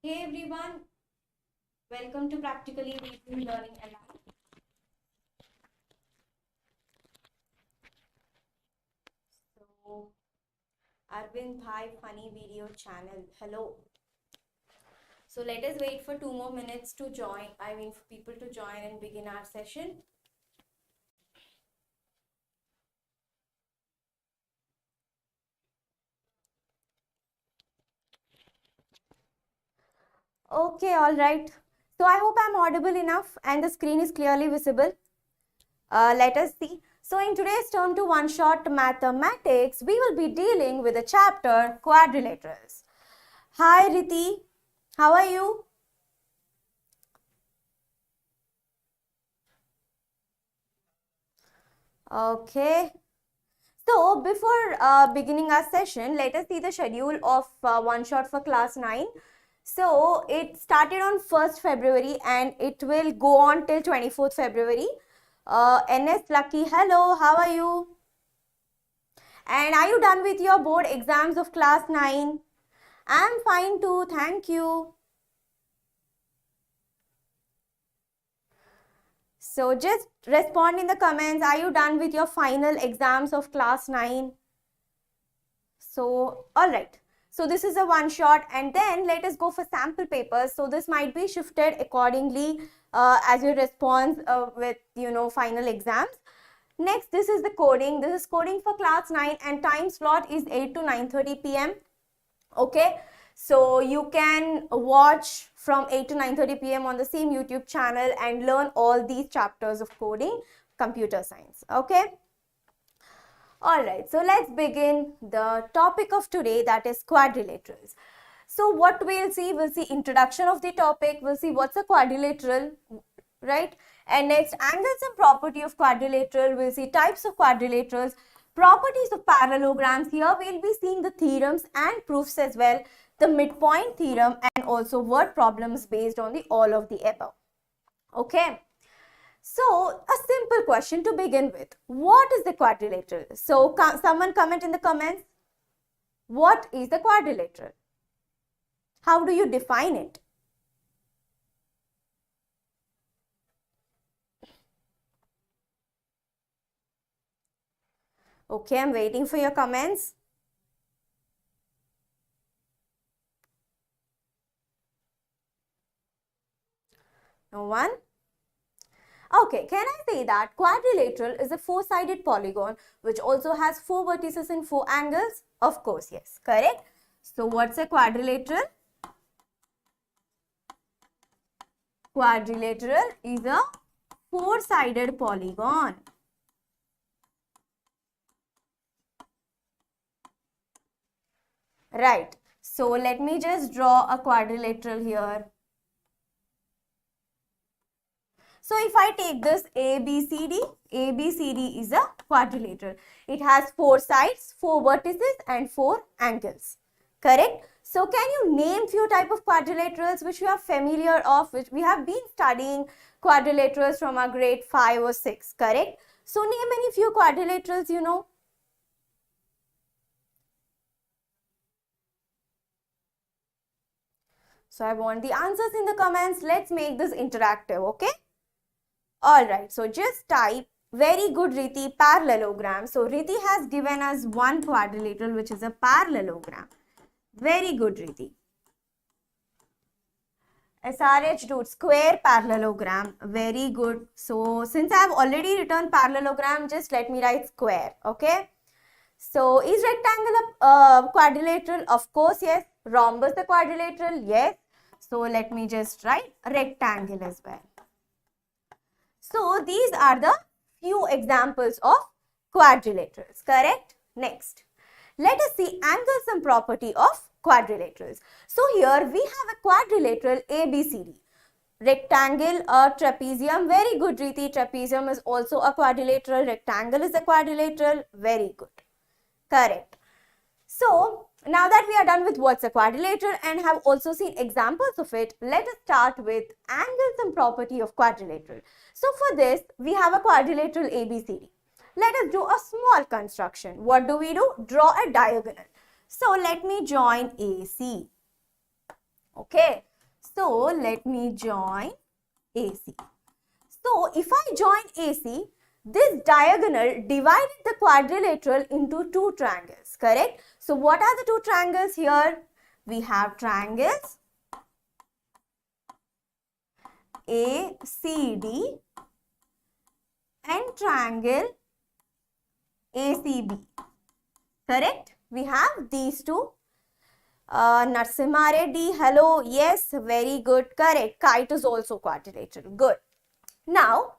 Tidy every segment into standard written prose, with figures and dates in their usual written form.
Hey everyone, welcome to Practically Reading, Learning and Life. So, Arvind Bhai Funny Video Channel, hello. So let us wait for 2 more minutes to join, for people to join and begin our session. Okay, all right. So I hope I'm audible enough and the screen is clearly visible. Let us see. So in today's Term 2 one-shot mathematics, we will be dealing with the chapter Quadrilaterals. Hi Riti, how are you? Okay. So before beginning our session, let us see the schedule of one shot for class 9. So it started on 1st February and it will go on till 24th February. NS Lucky, hello, how are you? And are you done with your board exams of class 9? I'm fine too, thank you. So just respond in the comments, are you done with your final exams of class 9? So, alright. So this is a one shot and then let us go for sample papers. So this might be shifted accordingly as your response with, final exams. Next, this is the coding. This is coding for class 9 and time slot is 8 to 9:30 p.m. Okay. So you can watch from 8 to 9:30 p.m. on the same YouTube channel and learn all these chapters of coding, computer science. Okay. Alright, so let's begin the topic of today, that is quadrilaterals. So what we'll see introduction of the topic, we'll see what's a quadrilateral, right? And next, angles and property of quadrilateral, we'll see types of quadrilaterals, properties of parallelograms. Here we'll be seeing the theorems and proofs as well, the midpoint theorem and also word problems based on the all of the above. Okay. So, a simple question to begin with. What is the quadrilateral? So, someone comment in the comments. What is the quadrilateral? How do you define it? Okay, I'm waiting for your comments. No one? Okay, can I say that quadrilateral is a four-sided polygon which also has 4 vertices and 4 angles? Of course, yes, correct. So, what's a quadrilateral? Quadrilateral is a four-sided polygon. Right. So, let me just draw a quadrilateral here. So if I take this ABCD is a quadrilateral. It has 4 sides, 4 vertices and 4 angles. Correct? So can you name few type of quadrilaterals which you are familiar of, which we have been studying quadrilaterals from our grade 5 or 6, correct? So name any few quadrilaterals you know. So I want the answers in the comments. Let's make this interactive, okay? Alright, so just type, very good Riti, parallelogram. So Riti has given us one quadrilateral which is a parallelogram. Very good Riti. SRH dude, square parallelogram. Very good. So since I have already written parallelogram, just let me write square, okay? So is rectangle a quadrilateral? Of course, yes. Rhombus the quadrilateral? Yes. So let me just write rectangle as well. So these are the few examples of quadrilaterals, correct? Next, let us see angles and property of quadrilaterals. So here we have a quadrilateral ABCD. Rectangle, a trapezium, very good Riti, trapezium is also a quadrilateral, rectangle is a quadrilateral, very good, correct. So now that we are done with what's a quadrilateral and have also seen examples of it, let us start with angles and property of quadrilateral. So for this, we have a quadrilateral ABCD. Let us do a small construction. What do we do? Draw a diagonal. So let me join AC. Okay. So let me join AC. So if I join AC, this diagonal divided the quadrilateral into two triangles, correct? So what are the two triangles here? We have triangles ACD and triangle ACB, correct? We have these two. Narsimha Reddy, hello, yes, very good, correct. Kite is also quadrilateral, good. Now,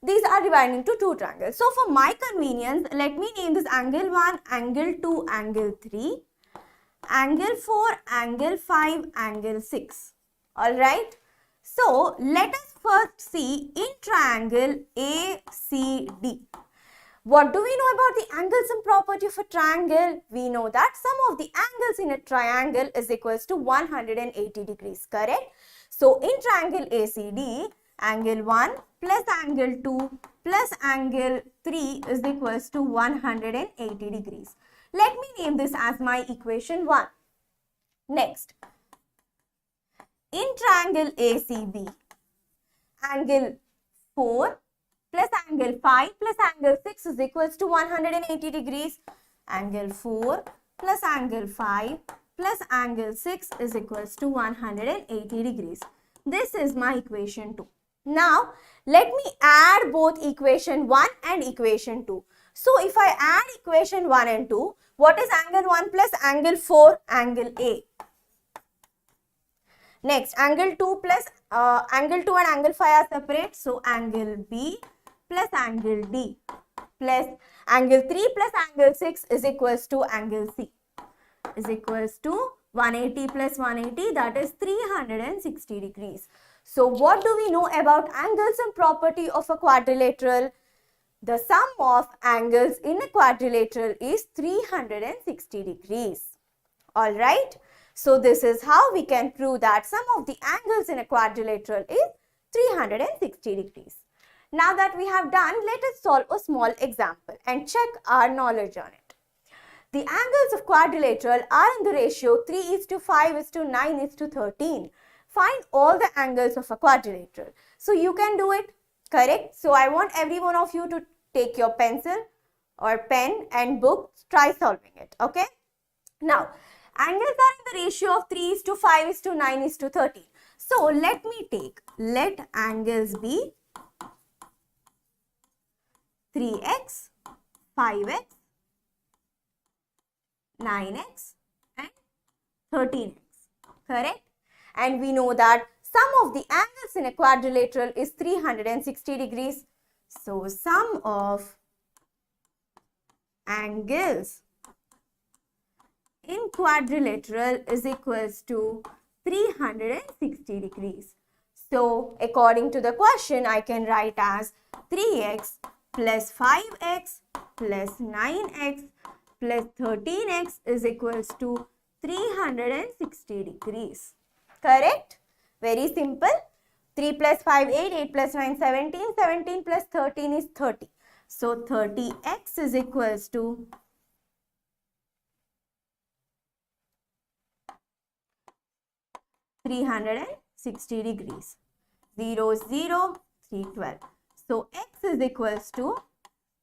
these are divided into two triangles. So, for my convenience, let me name this angle 1, angle 2, angle 3, angle 4, angle 5, angle 6. Alright. So, let us first see in triangle ACD. What do we know about the angles and property of a triangle? We know that sum of the angles in a triangle is equals to 180 degrees, correct? So, in triangle ACD, angle 1 plus angle 2 plus angle 3 is equals to 180 degrees. Let me name this as my equation 1. Next, in triangle ACB, angle 4 plus angle 5 plus angle 6 is equals to 180 degrees. Angle 4 plus angle 5 plus angle 6 is equals to 180 degrees. This is my equation 2. Now, let me add both equation 1 and equation 2. So, if I add equation 1 and 2, what is angle 1 plus angle 4? Angle A. Next, angle 2 plus angle 2 and angle 5 are separate. So, angle B plus angle D plus angle 3 plus angle 6 is equals to angle C is equals to 180 plus 180, that is 360 degrees. So, what do we know about angles and property of a quadrilateral? The sum of angles in a quadrilateral is 360 degrees. Alright. So, this is how we can prove that sum of the angles in a quadrilateral is 360 degrees. Now that we have done, let us solve a small example and check our knowledge on it. The angles of quadrilateral are in the ratio 3:5:9:13. Find all the angles of a quadrilateral. So, you can do it, correct? So, I want every one of you to take your pencil or pen and book, try solving it, okay? Now, angles are in the ratio of 3:5:9:13. So, let angles be 3x, 5x, 9x and 13x, correct? And we know that sum of the angles in a quadrilateral is 360 degrees. So, sum of angles in quadrilateral is equals to 360 degrees. So, according to the question, I can write as 3x plus 5x plus 9x plus 13x is equals to 360 degrees. Correct? Very simple. 3 plus 5, 8, 8 plus 9, 17, 17 plus 13 is 30. So, 30x is equals to 360 degrees. 0, 0, 3, 12. So, x is equals to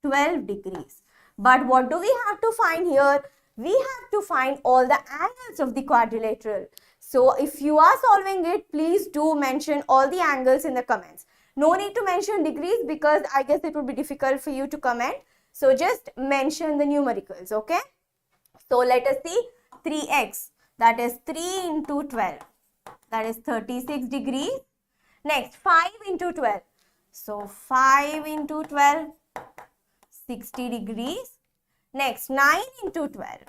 12 degrees. But what do we have to find here? We have to find all the angles of the quadrilateral. So, if you are solving it, please do mention all the angles in the comments. No need to mention degrees because I guess it would be difficult for you to comment. So, just mention the numericals, okay? So, let us see 3x, that is 3 into 12, that is 36 degrees. Next, 5 into 12. So, 5 into 12, 60 degrees. Next, 9 into 12.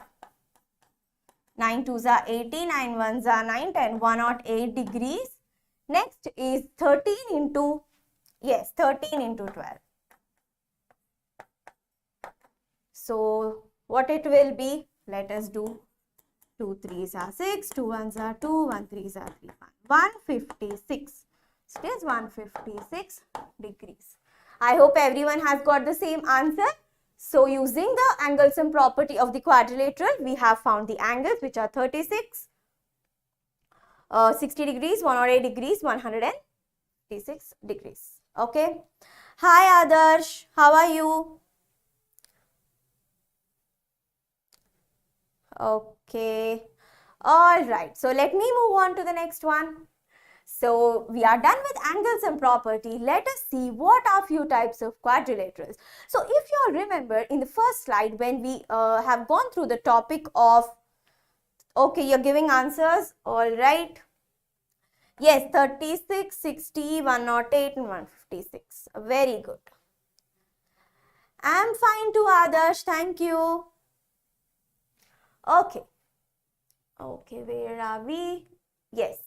9 2s are 80, 9 1s are 9, 10, 108 degrees. Next is 13 into 12. So, what it will be? Let us do 2 3s are 6, 2 1s are 2, 1 3s are 3, 156. So, it is 156 degrees. I hope everyone has got the same answer. So, using the angles and property of the quadrilateral, we have found the angles which are 36, 60 degrees, 108 degrees, 156 degrees. Okay. Hi Adarsh, how are you? Okay. All right. So let me move on to the next one. So we are done with angles and property. Let us see what are few types of quadrilaterals. So if you all remember in the first slide when we have gone through the topic of, okay, you're giving answers. All right. Yes, 36, 60, 108 and 156. Very good. I'm fine too, Adarsh. Thank you. Okay. Okay, where are we? Yes.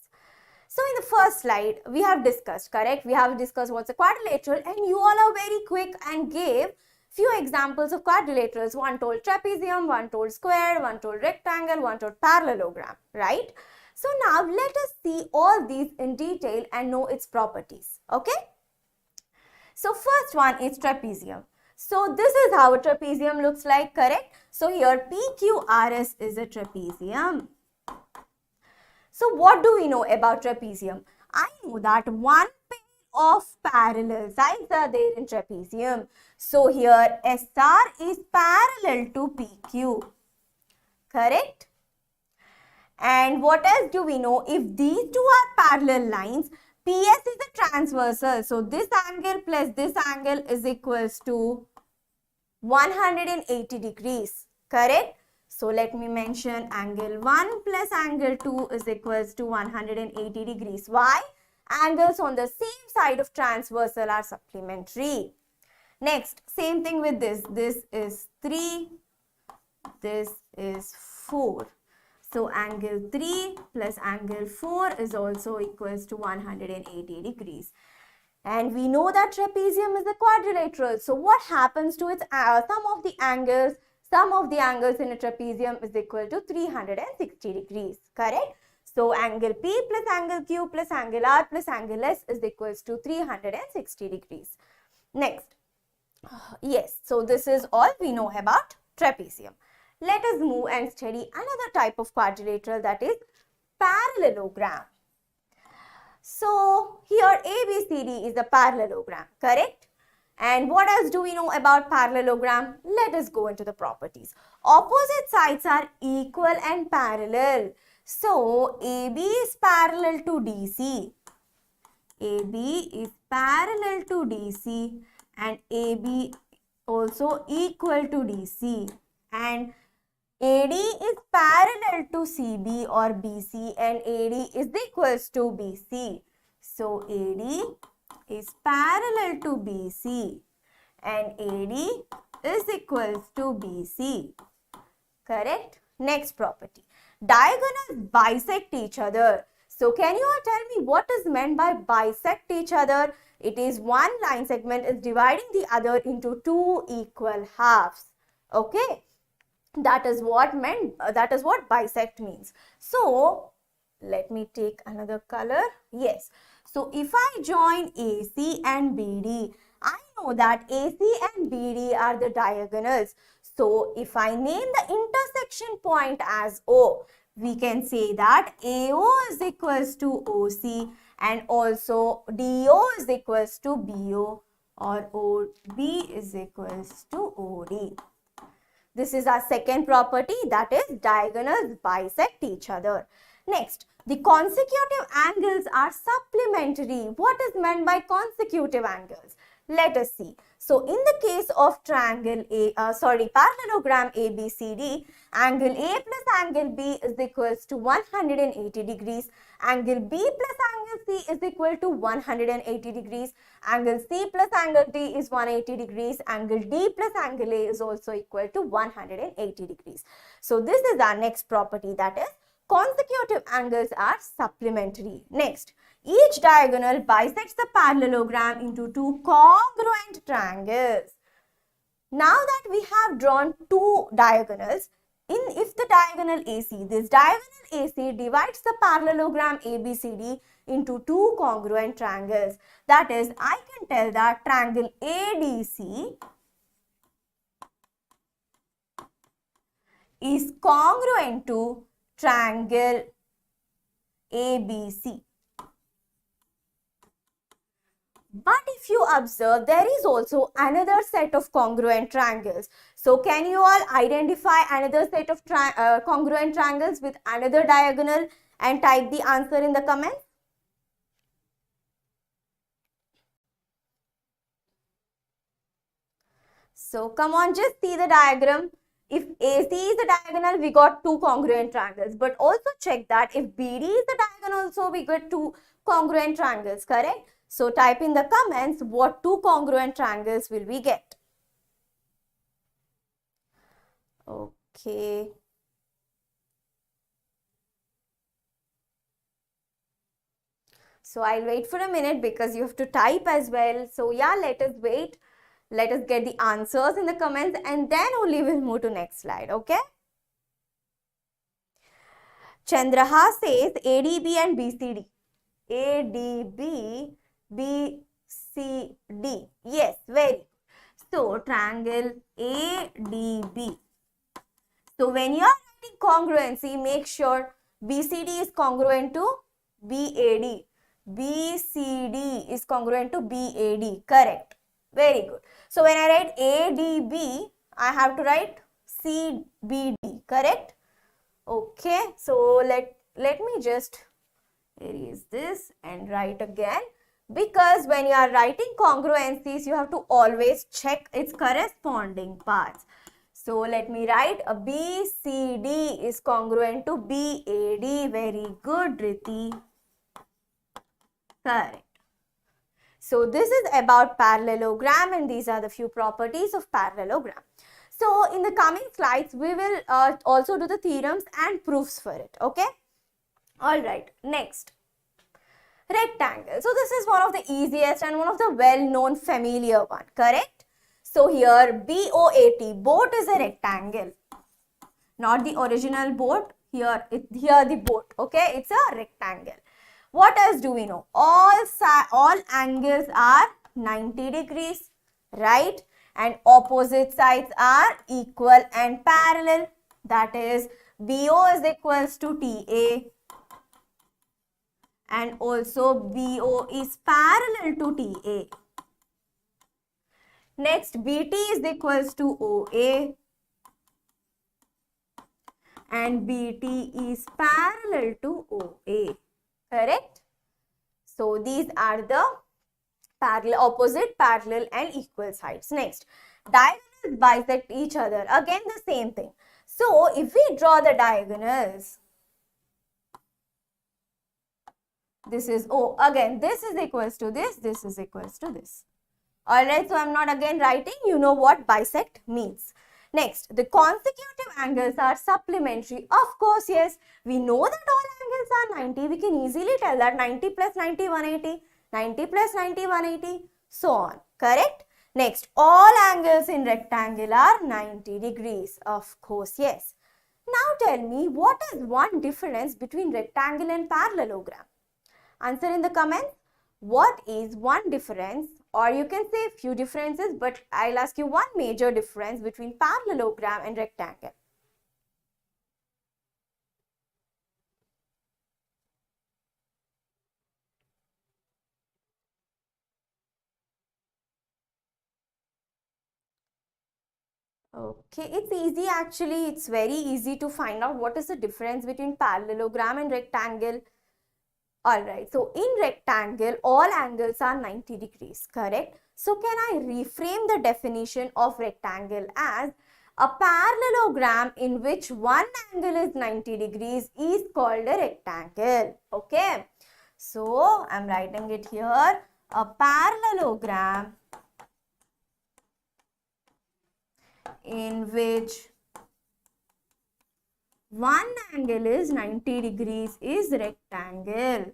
So in the first slide, we have discussed, correct? We have discussed what's a quadrilateral and you all are very quick and gave few examples of quadrilaterals. One told trapezium, one told square, one told rectangle, one told parallelogram, right? So now let us see all these in detail and know its properties, okay? So first one is trapezium. So this is how a trapezium looks like, correct? So here PQRS is a trapezium. So what do we know about trapezium? I know that one pair of parallel sides are there in trapezium. So here SR is parallel to PQ. Correct? And what else do we know? If these two are parallel lines, PS is a transversal. So this angle plus this angle is equals to 180 degrees. Correct? So let me mention angle 1 plus angle 2 is equals to 180 degrees. Why? Angles on the same side of transversal are supplementary. Next, same thing with this. This is 3. This is 4. So angle 3 plus angle 4 is also equals to 180 degrees. And we know that trapezium is a quadrilateral. So what happens to its sum of the angles in a trapezium is equal to 360 degrees. Correct? So angle P plus angle Q plus angle R plus angle S is equals to 360 degrees. Next. Yes, so this is all we know about trapezium. Let us move and study another type of quadrilateral, that is parallelogram. So here ABCD is a parallelogram, correct? And what else do we know about parallelogram? Let us go into the properties. Opposite sides are equal and parallel. So AB is parallel to DC. AB is parallel to DC and AB also equal to DC. And AD is parallel to CB or BC and AD is equals to BC. So AD is parallel to BC and AD is equals to BC. Correct? Next property. Diagonals bisect each other. So can you all tell me what is meant by bisect each other? It is one line segment is dividing the other into two equal halves. Okay? That is what bisect means. So let me take another color. Yes. So if I join AC and BD, I know that AC and BD are the diagonals. So if I name the intersection point as O, we can say that AO is equals to OC and also DO is equals to BO or OB is equals to OD. This is our second property, that is diagonals bisect each other. Next, the consecutive angles are supplementary. What is meant by consecutive angles? Let us see. So in the case of parallelogram ABCD, angle A plus angle B is equals to 180 degrees. Angle B plus angle C is equal to 180 degrees. Angle C plus angle D is 180 degrees. Angle D plus angle A is also equal to 180 degrees. So this is our next property, that is consecutive angles are supplementary. Next, each diagonal bisects the parallelogram into two congruent triangles. Now that we have drawn two diagonals, if the diagonal AC, this diagonal AC divides the parallelogram ABCD into two congruent triangles. That is, I can tell that triangle ADC is congruent to triangle ABC. But if you observe, there is also another set of congruent triangles. So can you all identify another set of congruent triangles with another diagonal and type the answer in the comments? So come on, just see the diagram. If AC is the diagonal, we got two congruent triangles. But also check that if BD is the diagonal, so we got two congruent triangles, correct? So type in the comments what two congruent triangles will we get. Okay. So I'll wait for a minute because you have to type as well. So yeah, let us wait. Let us get the answers in the comments and then only we'll move to next slide, okay? Chandraha says ADB and BCD. ADB, BCD. Yes, very good. So, triangle ADB. So, when you are writing congruency, make sure BCD is congruent to BAD. BCD is congruent to BAD. Correct. Very good. So, when I write ADB, I have to write CBD. Correct? Okay. So, let me just erase this and write again, because when you are writing congruencies, you have to always check its corresponding parts. So let me write a BCD is congruent to BAD. Very good, Riti. Correct. So this is about parallelogram and these are the few properties of parallelogram. So in the coming slides, we will also do the theorems and proofs for it. Okay. Alright, next, rectangle. So this is one of the easiest and one of the well-known familiar one, correct? So here BOAT, boat is a rectangle, not the original boat, here the boat, okay? It's a rectangle. What else do we know? All angles are 90 degrees, right? And opposite sides are equal and parallel, that is BO is equals to TA. And also BO is parallel to TA. Next, BT is equals to OA. And BT is parallel to OA. Correct? So, these are the parallel, opposite, parallel and equal sides. Next, diagonals bisect each other. Again, the same thing. So, if we draw the diagonals, this is O. Again, this is equals to this is equals to this. Alright, so I'm not again writing, you know what bisect means. Next, the consecutive angles are supplementary. Of course, yes, we know that all angles are 90. We can easily tell that 90 plus 90, 180, 90 plus 90, 180, so on. Correct? Next, all angles in rectangle are 90 degrees. Of course, yes. Now tell me, what is one difference between rectangle and parallelogram? Answer in the comments. What is one difference, or you can say few differences, but I'll ask you one major difference between parallelogram and rectangle. Okay, it's easy actually. It's very easy to find out what is the difference between parallelogram and rectangle. Alright, so in rectangle, all angles are 90 degrees, correct? So can I reframe the definition of rectangle as a parallelogram in which one angle is 90 degrees is called a rectangle, okay? So I'm writing it here, a parallelogram in which one angle is 90 degrees is rectangle.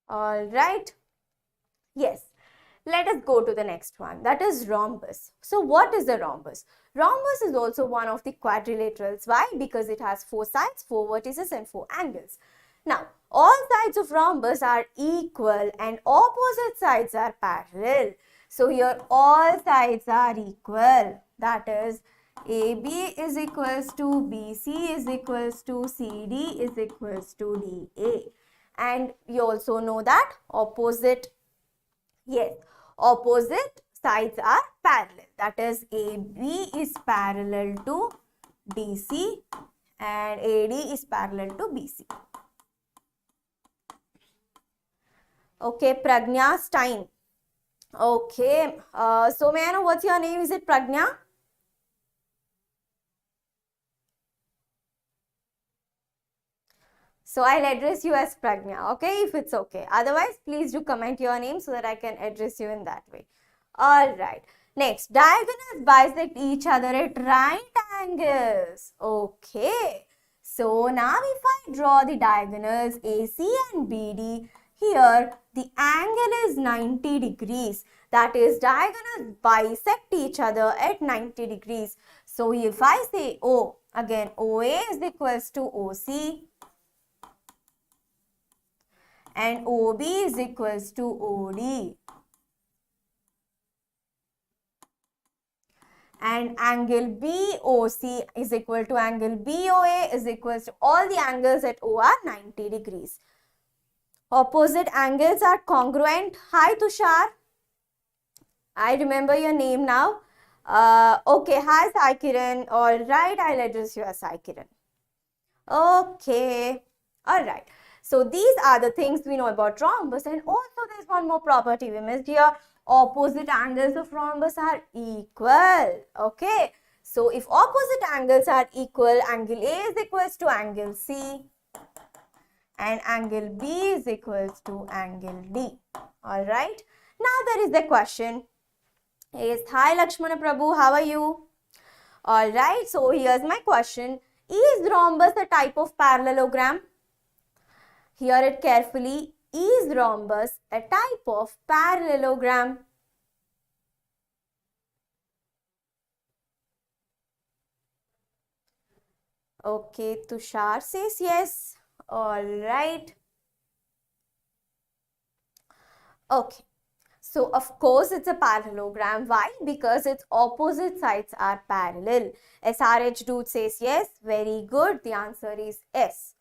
Alright. Yes. Let us go to the next one. That is rhombus. So what is a rhombus? Rhombus is also one of the quadrilaterals. Why? Because it has 4 sides, 4 vertices and 4 angles. Now, all sides of rhombus are equal and opposite sides are parallel. So here all sides are equal. that is AB is equals to BC is equals to CD is equals to DA. And you also know that opposite, yes, opposite sides are parallel. That is AB is parallel to DC and AD is parallel to BC. Okay, Pragnya Stein. Okay, so may I know what's your name? Is it Pragnya? So I'll address you as Pragnya, okay, if it's okay. Otherwise, please do comment your name so that I can address you in that way. Alright. Next, diagonals bisect each other at right angles. Okay. So now if I draw the diagonals AC and BD, here the angle is 90 degrees. That is, diagonals bisect each other at 90 degrees. So if I say O, again OA is equals to OC. And OB is equals to OD. And angle BOC is equal to angle BOA is equals to, all the angles at O are 90 degrees. Opposite angles are congruent. Hi Tushar. I remember your name now. Okay, hi Sai Kiran. Alright, I'll address you as Sai Kiran. Okay, alright. So these are the things we know about rhombus, and also there's one more property we missed here. Opposite angles of rhombus are equal. Okay. So if opposite angles are equal, angle A is equals to angle C and angle B is equals to angle D. Alright. Now there is the question. Yes, hi Lakshmana Prabhu, how are you? Alright, so here's my question. Is rhombus a type of parallelogram? Hear it carefully. Is rhombus a type of parallelogram? Okay, Tushar says yes. Alright. Okay. So, of course, it's a parallelogram. Why? Because its opposite sides are parallel. SRH dude says yes. Very good. The answer is S.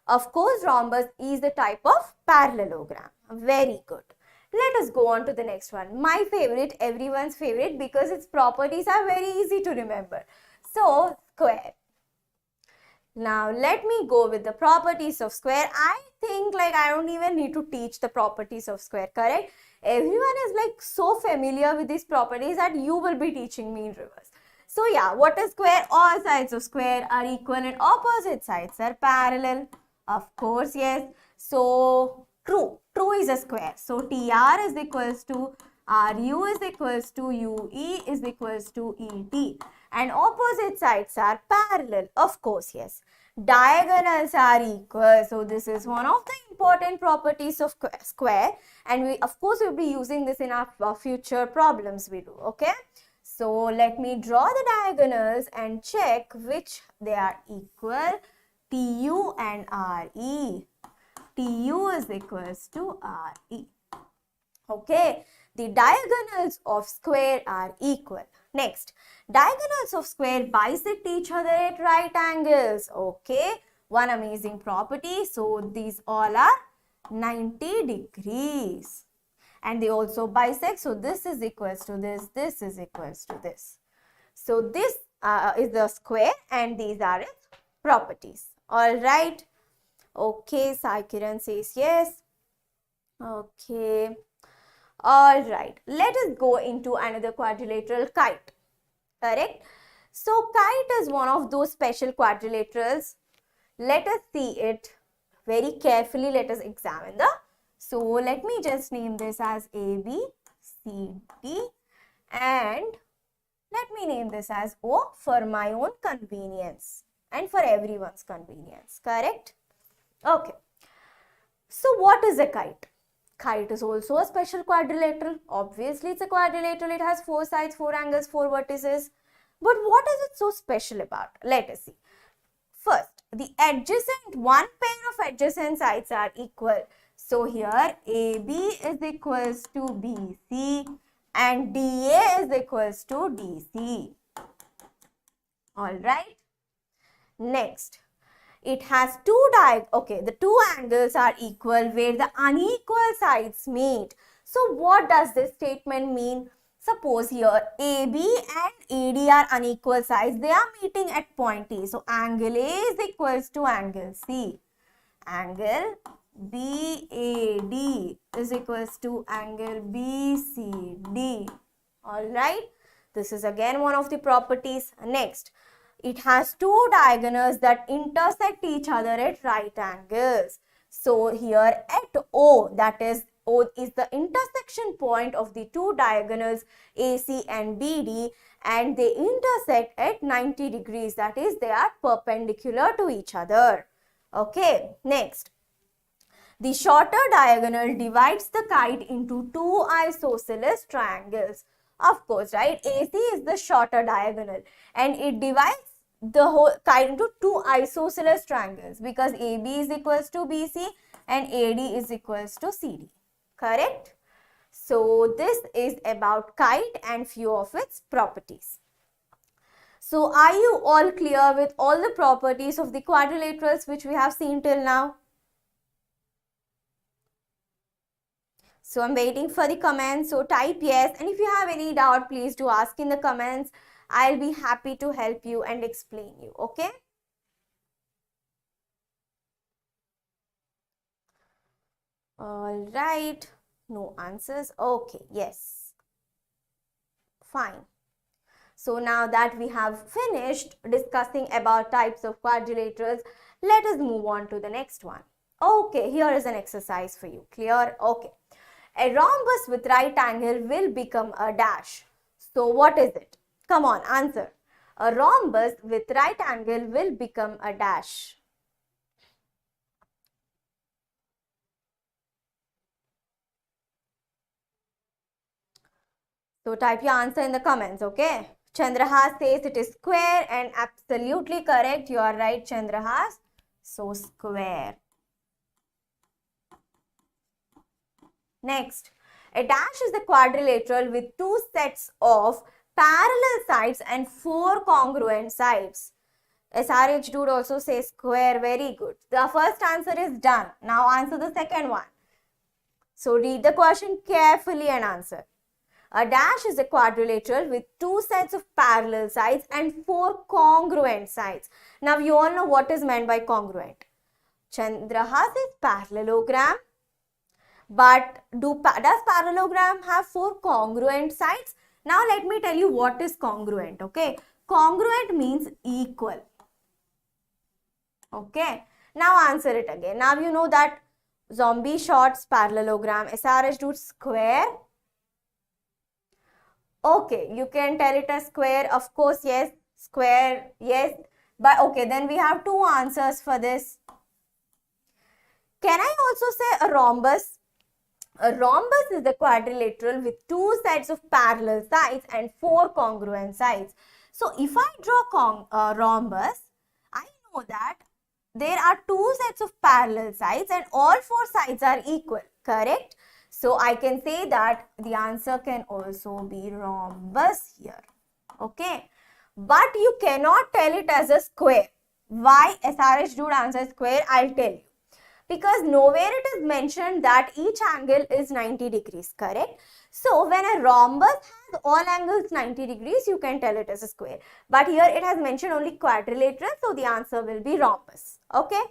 Of course, rhombus is a type of parallelogram. Very good. Let us go on to the next one. My favorite, everyone's favorite, because its properties are very easy to remember. So, square. Now, let me go with the properties of square. I think like I don't even need to teach the properties of square, correct? Everyone is like so familiar with these properties that you will be teaching me in reverse. So, yeah, what is square? All sides of square are equal and opposite sides are parallel. Of course, yes. So, true. True is a square. So, TR is equals to RU is equals to UE is equals to ET. And opposite sides are parallel. Of course, yes. Diagonals are equal. So, this is one of the important properties of square. And we, of course, will be using this in our future problems we do. Okay. So, let me draw the diagonals and check which they are equal. TU and RE. TU is equals to RE. Okay. The diagonals of square are equal. Next, diagonals of square bisect each other at right angles. Okay. One amazing property. So, these all are 90 degrees. And they also bisect. So, this is equals to this. This is equals to this. So, this is the square and these are its properties. Alright. Okay, Sai Kiran says yes. Okay. Alright. Let us go into another quadrilateral kite. Correct? So, kite is one of those special quadrilaterals. Let us see it very carefully. Let us examine the. So, let me just name this as AB, CD, and let me name this as O for my own convenience and for everyone's convenience, correct? Okay. So, what is a kite? Kite is also a special quadrilateral. Obviously, it's a quadrilateral. It has 4 sides, 4 angles, 4 vertices. But what is it so special about? Let us see. First, the adjacent, one pair of adjacent sides are equal. So, here AB is equals to BC and DA is equals to DC. Alright. Next, it has the two angles are equal where the unequal sides meet. So what does this statement mean? Suppose here AB and AD are unequal sides. They are meeting at point E. So angle A is equals to angle C. Angle BAD is equals to angle BCD. Alright. This is again one of the properties. Next, it has two diagonals that intersect each other at right angles. So here at O, that is O is the intersection point of the two diagonals AC and BD, and they intersect at 90 degrees. That is, they are perpendicular to each other. Okay, next. The shorter diagonal divides the kite into two isosceles triangles. Of course, right? AC is the shorter diagonal and it divides the whole kite into two isosceles triangles because AB is equals to BC and AD is equals to CD. Correct? So this is about kite and few of its properties. So are you all clear with all the properties of the quadrilaterals which we have seen till now? So I'm waiting for the comments. So type yes, and if you have any doubt, please do ask in the comments. I'll be happy to help you and explain you. Okay? All right. No answers. Okay. Yes. Fine. So now that we have finished discussing about types of quadrilaterals, let us move on to the next one. Okay, here is an exercise for you. Clear? Okay. A rhombus with right angle will become a dash. So what is it? Come on, answer. A rhombus with right angle will become a dash. So type your answer in the comments, okay? Chandrahas says it is square and absolutely correct. You are right, Chandrahas. So square. Next, a dash is a quadrilateral with two sets of parallel sides and four congruent sides. SRH dude also says square. Very good. The first answer is done. Now answer the second one. So read the question carefully and answer. A dash is a quadrilateral with two sets of parallel sides and four congruent sides. Now you all know what is meant by congruent. Chandrahas is parallelogram. But does parallelogram have four congruent sides? Now let me tell you what is congruent. Okay, congruent means equal. Okay, now answer it again. Now you know that zombie shots parallelogram, SRH dude square. Okay, you can tell it as square. Of course, yes, square, yes. But okay, then we have two answers for this. Can I also say a rhombus? A rhombus is the quadrilateral with two sets of parallel sides and four congruent sides. So if I draw a rhombus, I know that there are two sets of parallel sides and all four sides are equal, correct? So I can say that the answer can also be rhombus here, okay? But you cannot tell it as a square. Why SRH dude answer square? I'll tell you. Because nowhere it is mentioned that each angle is 90 degrees, correct? So when a rhombus has all angles 90 degrees, you can tell it as a square. But here it has mentioned only quadrilateral, so the answer will be rhombus, okay?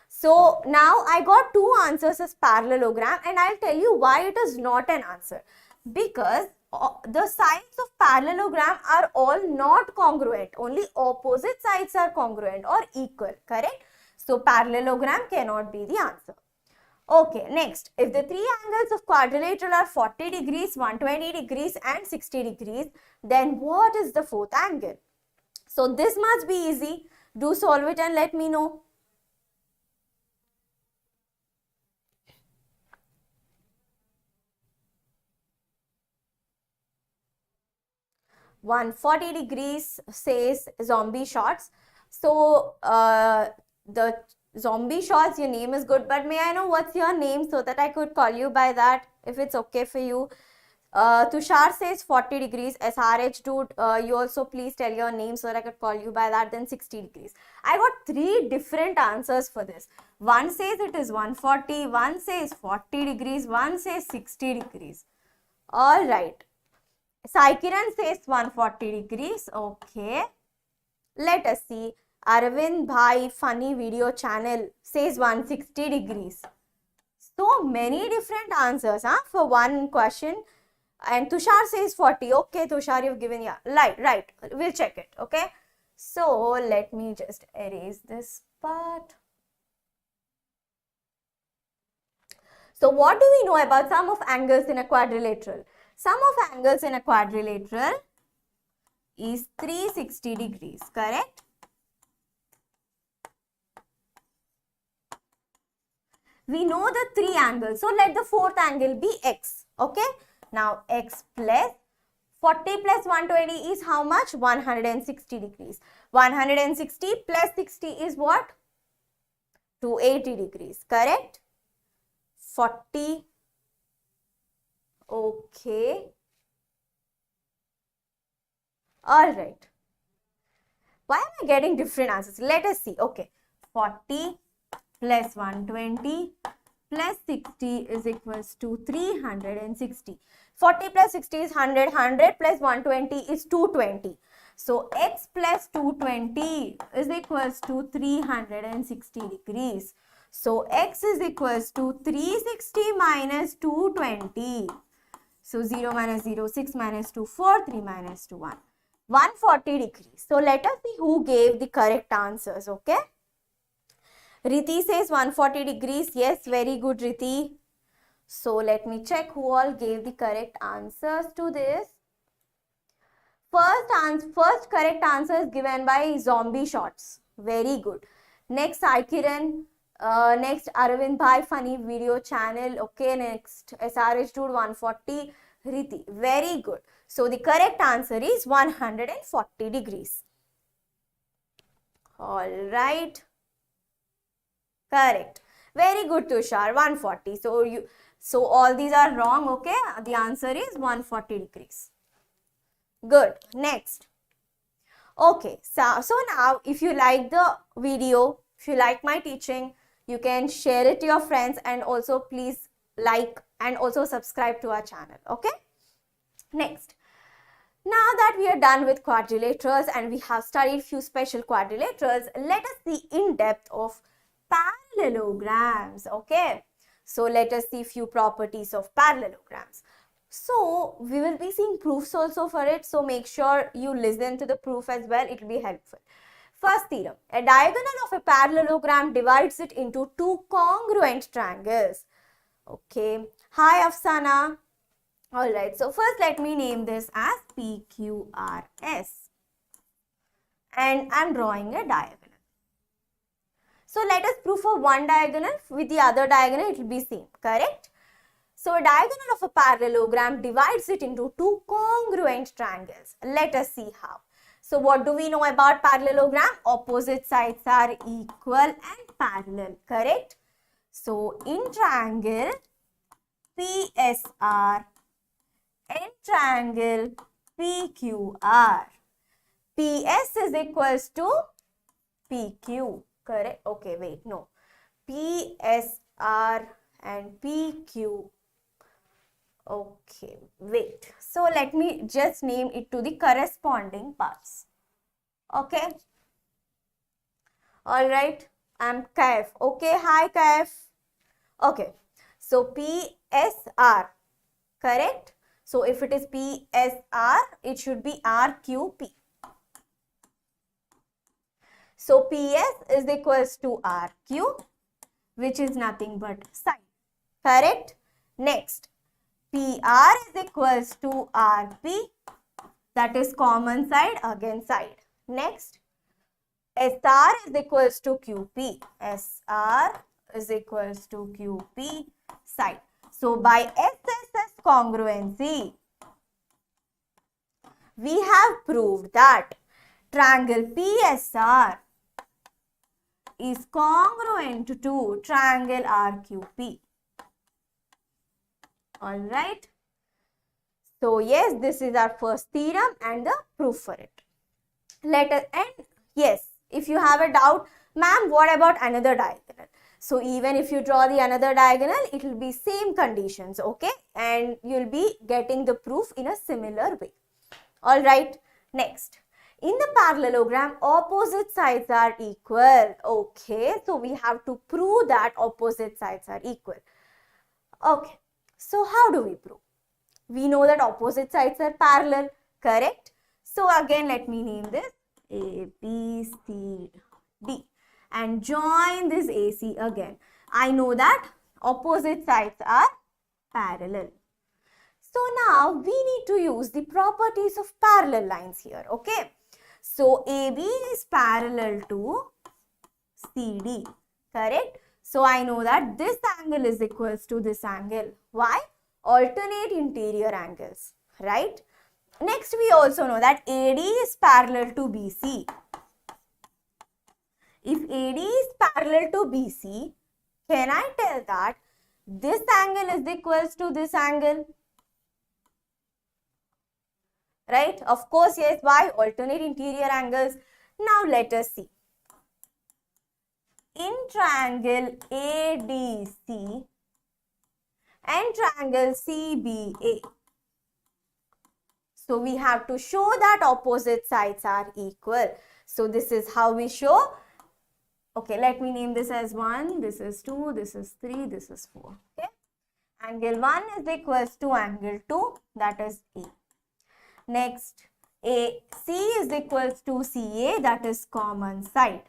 So now I got two answers as parallelogram and I'll tell you why it is not an answer. Because the sides of parallelogram are all not congruent, only opposite sides are congruent or equal, correct? So parallelogram cannot be the answer. Okay, next, if the three angles of quadrilateral are 40 degrees, 120 degrees and 60 degrees, then what is the fourth angle? So this must be easy. Do solve it and let me know. (140 degrees says zombie shots. So the zombie shots, your name is good, but may I know what's your name so that I could call you by that if it's okay for you? Tushar says 40 degrees. SRH dude, you also please tell your name so that I could call you by that. Then 60 degrees. I got 3 different answers for this. One says it is 140, one says 40 degrees, one says 60 degrees. Alright. Saikiran says 140 degrees. Okay. Let us see. Arvind Bhai funny video channel says 160 degrees. So many different answers for one question. And Tushar says 40. Okay, Tushar, you've given, yeah. Right. We'll check it. Okay. So let me just erase this part. So what do we know about sum of angles in a quadrilateral? Sum of angles in a quadrilateral is 360 degrees, correct? We know the 3 angles. So let the 4th angle be x. Okay. Now x plus 40 plus 120 is how much? 160 degrees. 160 plus 60 is what? 280 degrees, correct? 40. Okay. Alright. Why am I getting different answers? Let us see. Okay. 40 plus 120 plus 60 is equals to 360. 40 plus 60 is 100. 100 plus 120 is 220. So x plus 220 is equals to 360 degrees. So x is equals to 360 minus 220. So 0 minus 0, 6 minus 2, 4, 3 minus 2, 1. 140 degrees. So let us see who gave the correct answers, okay? Riti says 140 degrees. Yes, very good, Riti. So let me check who all gave the correct answers to this. First correct answer is given by Zombie Shots. Very good. Next, Aikiran. Next, Arvind Bhai funny video channel. Okay, next SRH dude 140. Riti. Very good. So the correct answer is 140 degrees. All right. Correct. Very good, Tushar. 140. So all these are wrong. Okay. The answer is 140 degrees. Good. Next. Okay. So now if you like the video, if you like my teaching, you can share it to your friends and also please like and also subscribe to our channel. Okay. Next. Now that we are done with quadrilaterals and we have studied few special quadrilaterals, let us see in depth of parallelograms. Okay. So let us see few properties of parallelograms. So we will be seeing proofs also for it. So make sure you listen to the proof as well. It will be helpful. First theorem. A diagonal of a parallelogram divides it into 2 congruent triangles. Okay. Hi Afsana. Alright. So first let me name this as PQRS. And I am drawing a diagonal. So let us prove for one diagonal. With the other diagonal it will be same. Correct? So a diagonal of a parallelogram divides it into 2 congruent triangles. Let us see how. So what do we know about parallelogram? Opposite sides are equal and parallel. Correct? So in triangle PSR and triangle PQR, PS is equals to PQ. Correct? Okay, wait, no. PSR and PQ. Okay, wait. So let me just name it to the corresponding parts. Okay. Alright. I'm Kaif. Okay, hi Kaif. Okay. So PSR. Correct? So if it is PSR, it should be RQP. So PS is equals to RQ, which is nothing but side. Correct? Next, PR is equals to RP, that is common side, again side. Next, SR is equals to QP. SR is equals to QP, side. So by SSS congruency, we have proved that triangle PSR is congruent to triangle RQP. Alright. So yes, this is our first theorem and the proof for it. And yes, if you have a doubt, ma'am, what about another diagonal? So even if you draw the another diagonal, it will be same conditions, okay? And you'll be getting the proof in a similar way. All right, next. In the parallelogram, opposite sides are equal. Okay, so we have to prove that opposite sides are equal. Okay, so how do we prove? We know that opposite sides are parallel, correct? So again, let me name this A, B, C, D and join this AC again. I know that opposite sides are parallel. So now we need to use the properties of parallel lines here, okay? So AB is parallel to CD, correct? So I know that this angle is equals to this angle. Why? Alternate interior angles, right? Next, we also know that AD is parallel to BC. If AD is parallel to BC, can I tell that this angle is equals to this angle? Right? Of course, yes. Why? Alternate interior angles. Now, let us see. In triangle ADC and triangle CBA, so we have to show that opposite sides are equal. So this is how we show. Okay, let me name this as 1, this is 2, this is 3, this is 4. Okay, angle 1 is equals to angle 2, that is A. Next, AC is equals to CA, that is common side.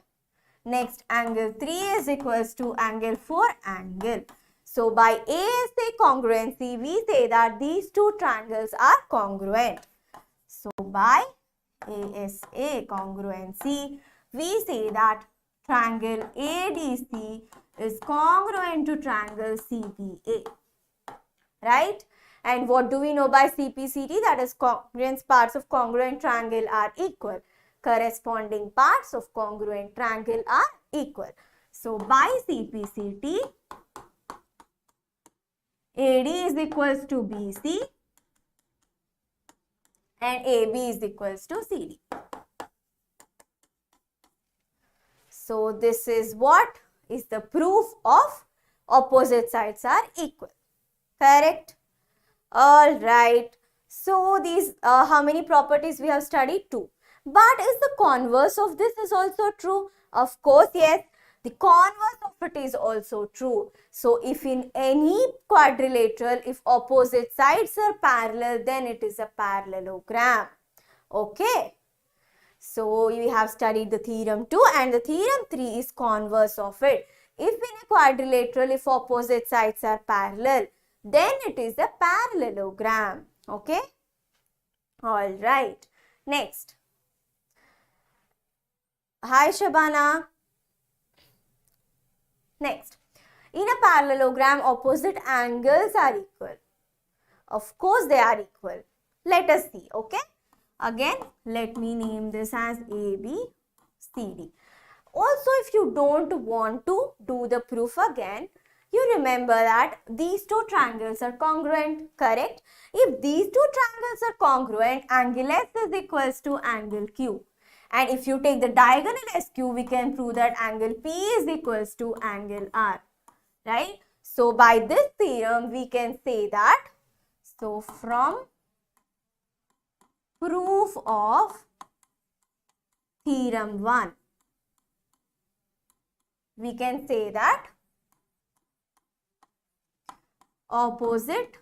Next, angle 3 is equals to angle 4, angle. So by ASA congruency, we say that these two triangles are congruent. So by ASA congruency, we say that triangle ADC is congruent to triangle CPA. Right? And what do we know by CPCT? That is congruent parts of congruent triangle are equal. Corresponding parts of congruent triangle are equal. So by CPCT, AD is equals to BC and AB is equals to CD. So this is what is the proof of opposite sides are equal. Correct? All right. So these how many properties we have studied? 2. But is the converse of this is also true? Of course, yes. The converse of it is also true. So if in any quadrilateral, if opposite sides are parallel, then it is a parallelogram. Okay. So we have studied the theorem 2 and the theorem 3 is converse of it. If in a quadrilateral, if opposite sides are parallel, then it is a parallelogram. Okay. All right. Next. Hi Shabana. Next. In a parallelogram, opposite angles are equal. Of course, they are equal. Let us see. Okay. Again, let me name this as AB, CD. Also, if you don't want to do the proof again, you remember that these two triangles are congruent, correct? If these two triangles are congruent, angle S is equals to angle Q. And if you take the diagonal SQ, we can prove that angle P is equals to angle R, right? So, by this theorem, we can say that, so from proof of theorem 1, we can say that opposite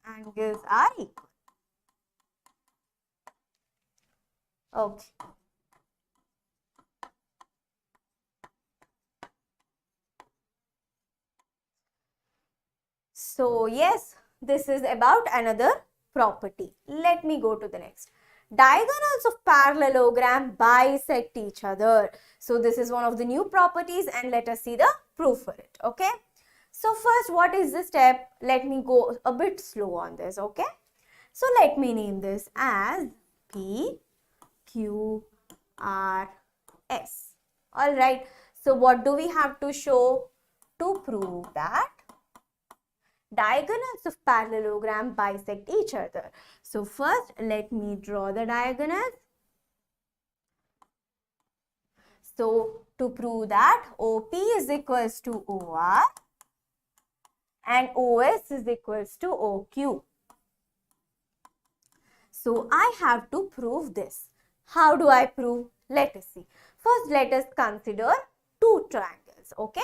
angles are equal. Okay. So yes, this is about another property. Let me go to the next. Diagonals of parallelogram bisect each other. So this is one of the new properties and let us see the proof for it. Okay. So first, what is the step? Let me go a bit slow on this. Okay. So let me name this as P, Q, R, S. Alright. So what do we have to show to prove that diagonals of parallelogram bisect each other. So first let me draw the diagonals. So to prove that OP is equals to OR and OS is equals to OQ. So I have to prove this. How do I prove? Let us see. First let us consider two triangles. Okay.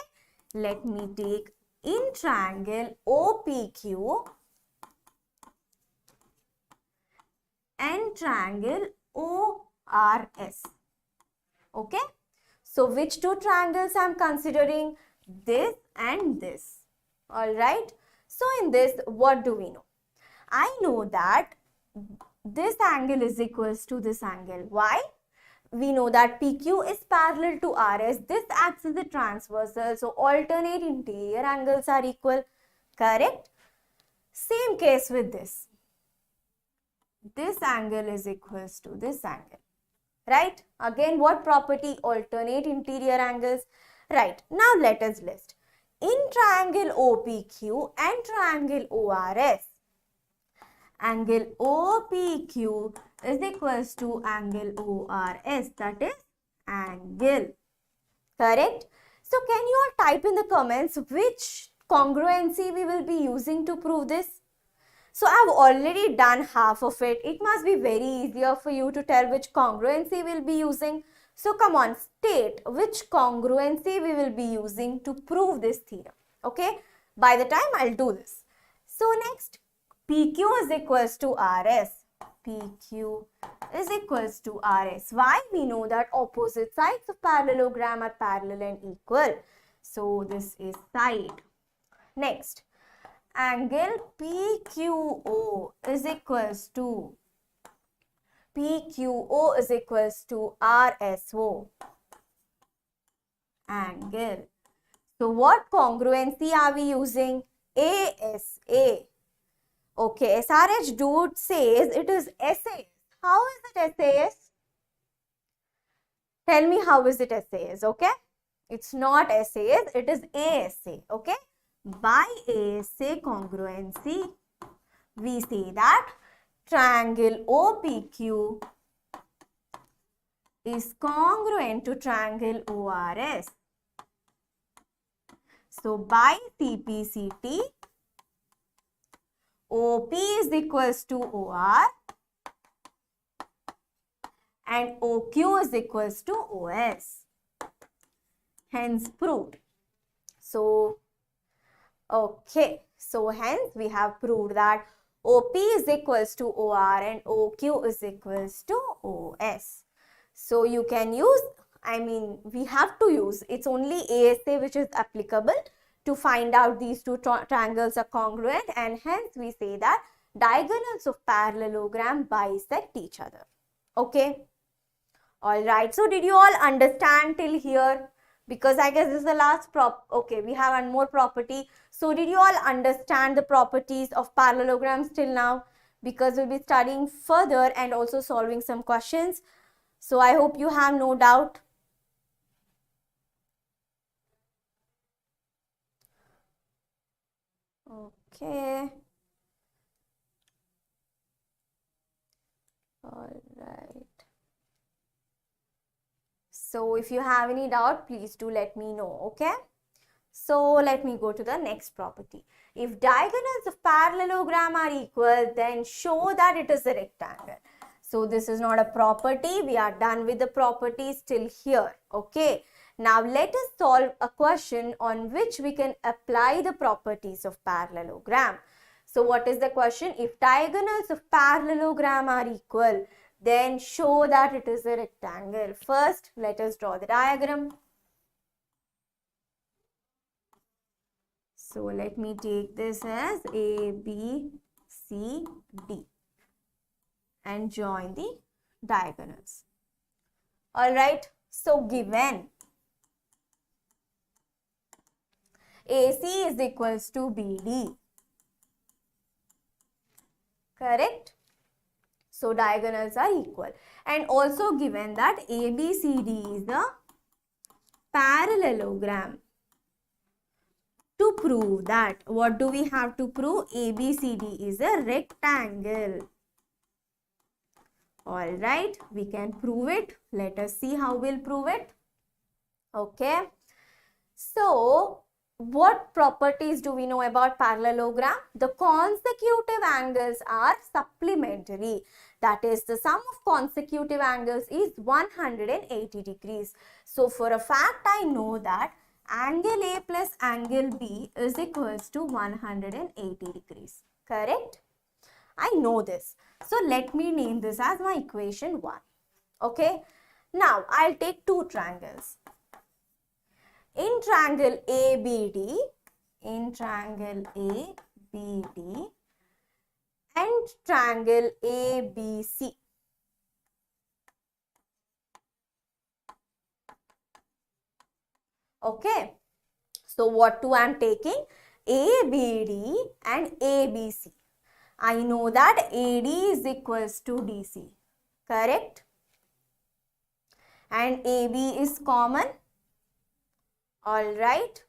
Let me take in triangle OPQ and triangle ORS. Okay. So which two triangles I am considering? This and this. Alright. So in this, what do we know? I know that this angle is equals to this angle. Why? We know that PQ is parallel to RS. This acts as a transversal. So alternate interior angles are equal. Correct? Same case with this. This angle is equals to this angle. Right? Again, what property? Alternate interior angles. Right. Now let us list. In triangle OPQ and triangle ORS, angle OPQ is equals to angle ORS, that is angle. Correct? So can you all type in the comments which congruency we will be using to prove this? So I have already done half of it. It must be very easier for you to tell which congruency we'll be using. So come on, state which congruency we will be using to prove this theorem. Okay? By the time I'll do this. So next, PQ is equals to RS. PQ is equals to RS. Why? We know that opposite sides of parallelogram are parallel and equal. So this is side. Next, angle PQO is equals to RSO. Angle. So what congruency are we using? ASA. Okay, SRH dude says it is SAS. How is it SAS? Tell me how is it SAS, okay? It's not SAS, it is ASA, okay? By ASA congruency, we say that triangle OPQ is congruent to triangle ORS. So by CPCT, OP is equals to OR and OQ is equals to OS. Hence proved. So, okay. So hence we have proved that OP is equals to OR and OQ is equals to OS. So you can use, we have to use, it's only ASA which is applicable to find out these two triangles are congruent, and hence we say that diagonals of parallelogram bisect each other. Okay. Alright. So did you all understand till here? Because I guess this is the last okay, we have one more property. So did you all understand the properties of parallelograms till now? Because we'll be studying further and also solving some questions. So I hope you have no doubt. Okay. All right. So if you have any doubt, please do let me know. Okay. So let me go to the next property. If diagonals of parallelogram are equal, then show that it is a rectangle. So this is not a property. We are done with the properties till here. Okay. Now let us solve a question on which we can apply the properties of parallelogram. So what is the question? If diagonals of parallelogram are equal, then show that it is a rectangle. First, let us draw the diagram. So let me take this as A, B, C, D and join the diagonals. Alright, so given AC is equals to BD, correct? So diagonals are equal, and also given that ABCD is a parallelogram to prove that, what do we have to prove? ABCD is a rectangle. Alright, we can prove it. Let us see how we'll prove it. Okay. So, what properties do we know about parallelogram? The consecutive angles are supplementary. That is, the sum of consecutive angles is 180 degrees. So, for a fact, I know that angle A plus angle B is equals to 180 degrees. Correct? I know this. So, let me name this as my equation 1. Okay. Now, I'll take two triangles. In triangle ABD, and triangle ABC. Okay. So, what two I am taking? ABD and ABC. I know that AD is equals to DC. Correct? And AB is common. Alright,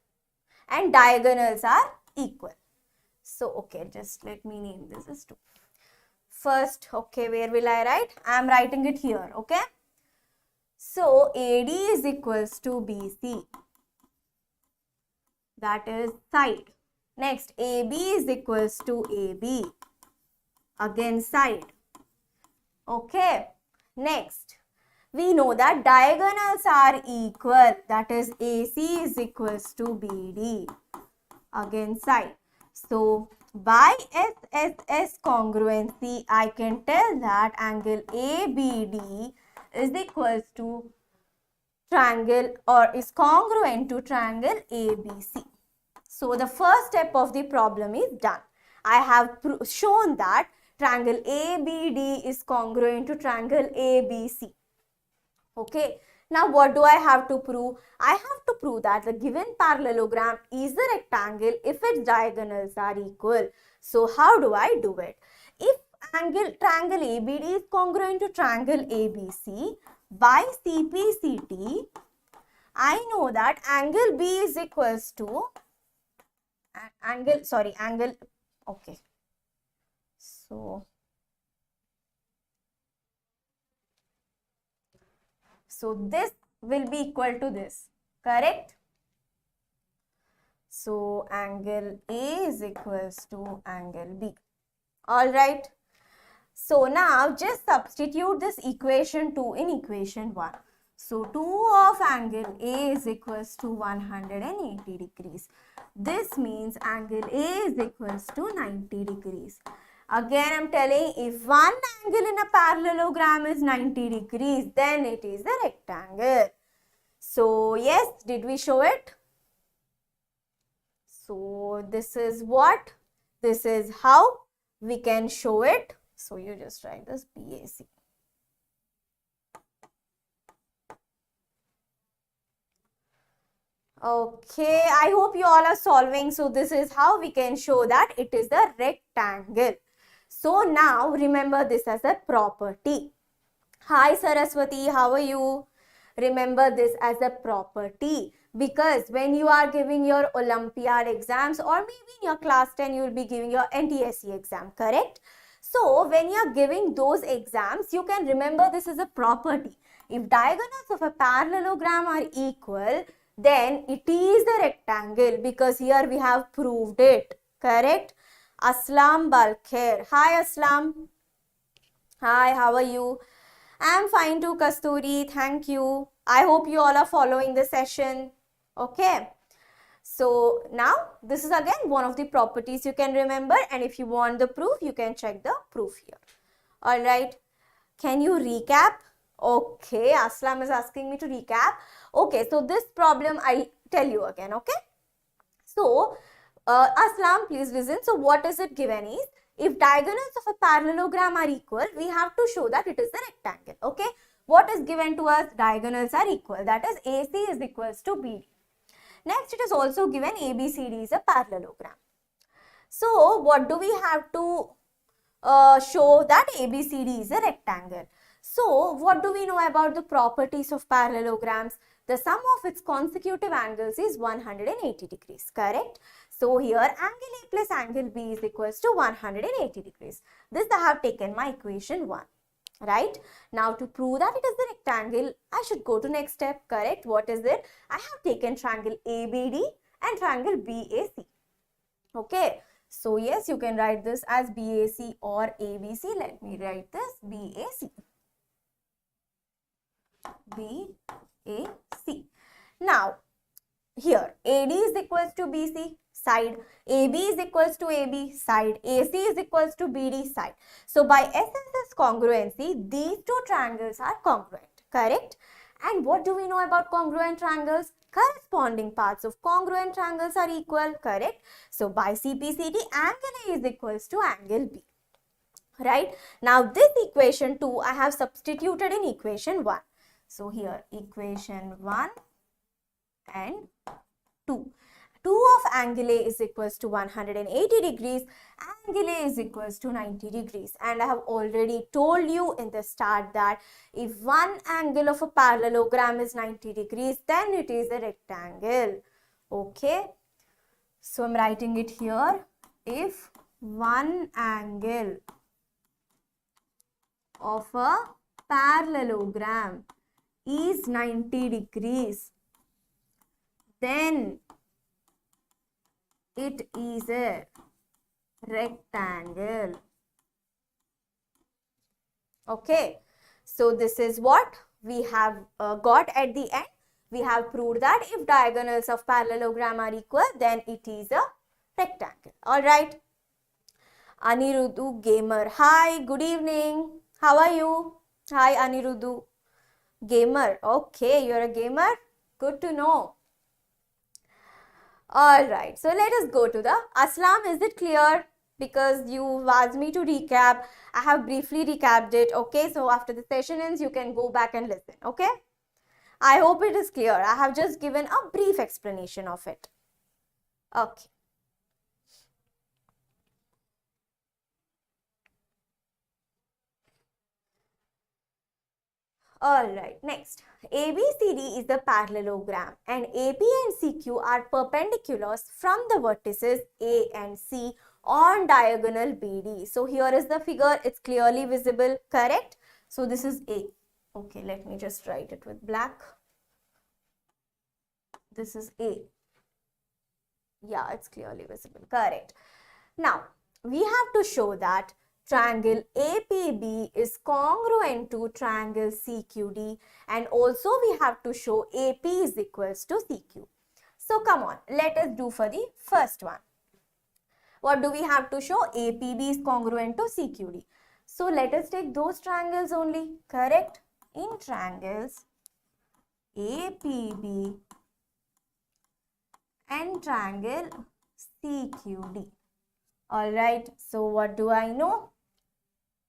and diagonals are equal. So, okay, just let me name this as 2. First, okay, where will I write? I am writing it here, okay. So, AD is equals to BC. That is side. Next, AB is equals to AB. Again, side. Okay. Next, we know that diagonals are equal. That is, AC is equals to BD. Again, side. So, by SSS congruency, I can tell that angle ABD is equals to triangle or is congruent to triangle ABC. So, the first step of the problem is done. I have shown that triangle ABD is congruent to triangle ABC. Okay, now what do I have to prove? I have to prove that the given parallelogram is a rectangle if its diagonals are equal. So, how do I do it? If triangle ABD is congruent to triangle ABC, by CPCT, I know that angle B is equals to okay. So this will be equal to this, correct? So angle A is equals to angle B. Alright. So now just substitute this equation 2 in equation 1. So 2 of angle A is equals to 180 degrees. This means angle A is equals to 90 degrees. Again, I am telling, if one angle in a parallelogram is 90 degrees, then it is a rectangle. So, yes, did we show it? So, this is what? This is how we can show it. So, you just write this BAC. Okay, I hope you all are solving. So, this is how we can show that it is a rectangle. So, now remember this as a property. Hi Saraswati, how are you? Remember this as a property because when you are giving your Olympiad exams or maybe in your class 10 you will be giving your NTSE exam, correct? So, when you are giving those exams, you can remember this as a property. If diagonals of a parallelogram are equal, then it is a rectangle because here we have proved it, correct? Aslam Balkhair. Hi Aslam. Hi, how are you? I am fine too, Kasturi. Thank you. I hope you all are following the session. Okay. So now this is again one of the properties you can remember, and if you want the proof, you can check the proof here. Alright. Can you recap? Okay. Aslam is asking me to recap. Okay. So this problem I tell you again. Okay. So Aslam, please listen. So what is it given is, if diagonals of a parallelogram are equal, we have to show that it is a rectangle. Okay. What is given to us? Diagonals are equal. That is AC is equals to BD. Next, it is also given ABCD is a parallelogram. So what do we have to show that ABCD is a rectangle? So what do we know about the properties of parallelograms? the sum of its consecutive angles is 180 degrees, correct? So here angle A plus angle B is equals to 180 degrees. This I have taken my equation 1, right? Now to prove that it is a rectangle, I should go to next step, correct? What is it? I have taken triangle ABD and triangle BAC. Okay, so yes, you can write this as BAC or ABC. Let me write this BAC. BAC. Now, here AD is equals to BC side, AB is equals to AB side, AC is equals to BD side. So, by essence of congruency, these two triangles are congruent, correct? And what do we know about congruent triangles? Corresponding parts of congruent triangles are equal, correct? So, by CPCD, angle A is equals to angle B, right? Now, this equation 2 I have substituted in equation 1. So, here equation 1 and 2. 2 of angle A is equals to 180 degrees, angle A is equals to 90 degrees. And I have already told you in the start that if one angle of a parallelogram is 90 degrees, then it is a rectangle. Okay. So, I am writing it here. If one angle of a parallelogram is 90 degrees, then it is a rectangle. Okay, so this is what we have got at the end. We have proved that if diagonals of parallelogram are equal, then it is a rectangle. Alright. Anirudhu Gamer. Hi, good evening. How are you? Hi, Anirudhu Gamer. Okay, you're a gamer. Good to know. Alright, so let us go to the Aslam. Is it clear? Because you asked me to recap. I have briefly recapped it. Okay, so after the session ends, you can go back and listen. Okay, I hope it is clear. I have just given a brief explanation of it. Okay. Alright, next. ABCD is the parallelogram and AB and CQ are perpendiculars from the vertices A and C on diagonal BD. So, here is the figure. It's clearly visible, correct? So, this is A. Okay, let me just write it with black. This is A. Yeah, it's clearly visible, correct. Now, we have to show that triangle APB is congruent to triangle CQD, and also we have to show AP is equals to CQ. So come on, let us do for the first one. What do we have to show? APB is congruent to CQD. So let us take those triangles only, correct? In triangles APB and triangle CQD. Alright, so what do I know?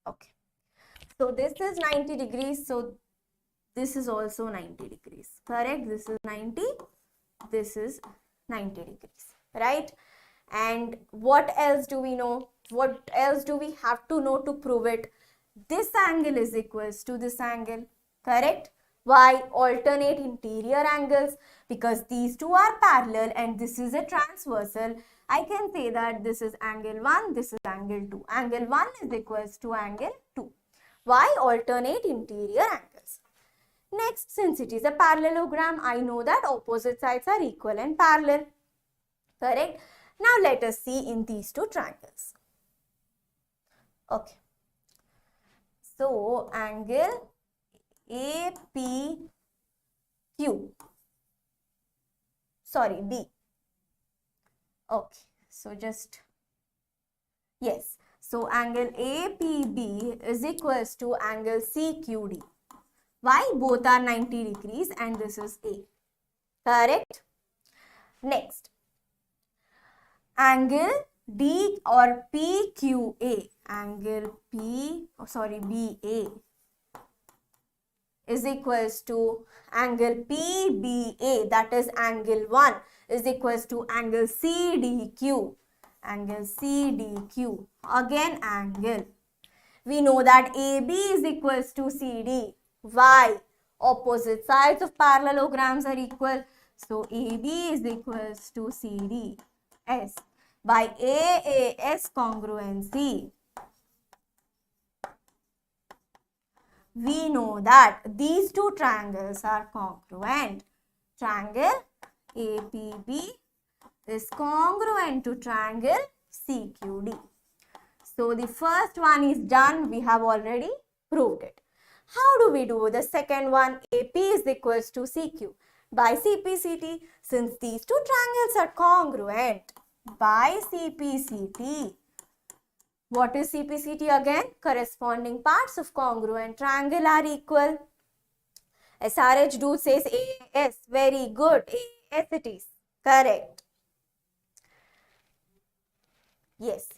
Okay, so this is 90 degrees, so this is also 90 degrees, correct? This is 90, this is 90 degrees, right? And what else do we know? What else do we have to know to prove it? This angle is equals to this angle, correct? Why? Alternate interior angles, because these two are parallel and this is a transversal. I can say that this is angle 1, this is angle 2. Angle 1 is equals to angle 2. Why? Alternate interior angles. Next, since it is a parallelogram, I know that opposite sides are equal and parallel. Correct? Now, let us see in these two triangles. Okay. So, angle APQ. Sorry, B. Okay, so just, yes, so angle APB is equals to angle CQD. Why? Both are 90 degrees and this is A, correct? Next, angle D or PQA, angle BA is equals to angle PBA, that is angle 1, is equals to angle CDQ. Angle CDQ, again angle. We know that AB is equals to CD. Why? opposite sides of parallelograms are equal. So AB is equals to CDS by AAS congruency. We know that these two triangles are congruent. Triangle APB is congruent to triangle CQD. So the first one is done. We have already proved it. How do we do the second one? AP is equals to CQ by CPCT. Since these two triangles are congruent, by CPCT. What is CPCT again? Corresponding parts of congruent triangle are equal. SRH dude says AS. Very good. AS it is. Correct. Yes.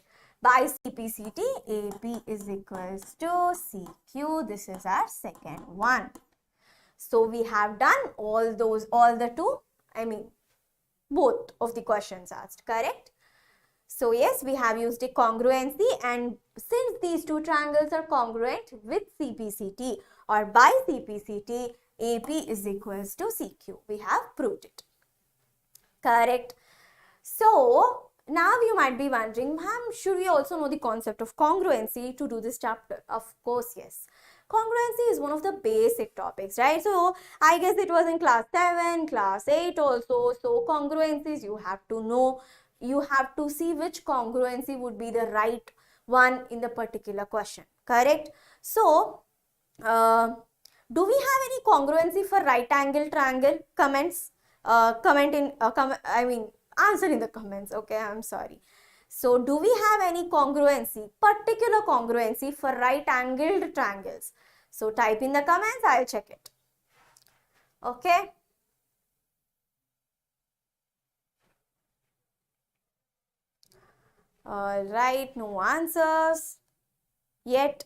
By CPCT, AP is equals to CQ. This is our second one. So we have done both of the questions asked, correct? So yes, we have used a congruency, and since these two triangles are congruent with CPCT or by CPCT, AP is equals to CQ. We have proved it. Correct. So now you might be wondering, ma'am, should we also know the concept of congruency to do this chapter? Of course, yes. Congruency is one of the basic topics, right? So I guess it was in class 7, class 8 also. So congruencies you have to know. You have to see which congruency would be the right one in the particular question, correct? So, do we have any congruency for right angle triangle? Comments? Answer in the comments, okay? I'm sorry. So, do we have any congruency, particular congruency for right angled triangles? So, type in the comments, I'll check it. Okay? Alright, no answers yet.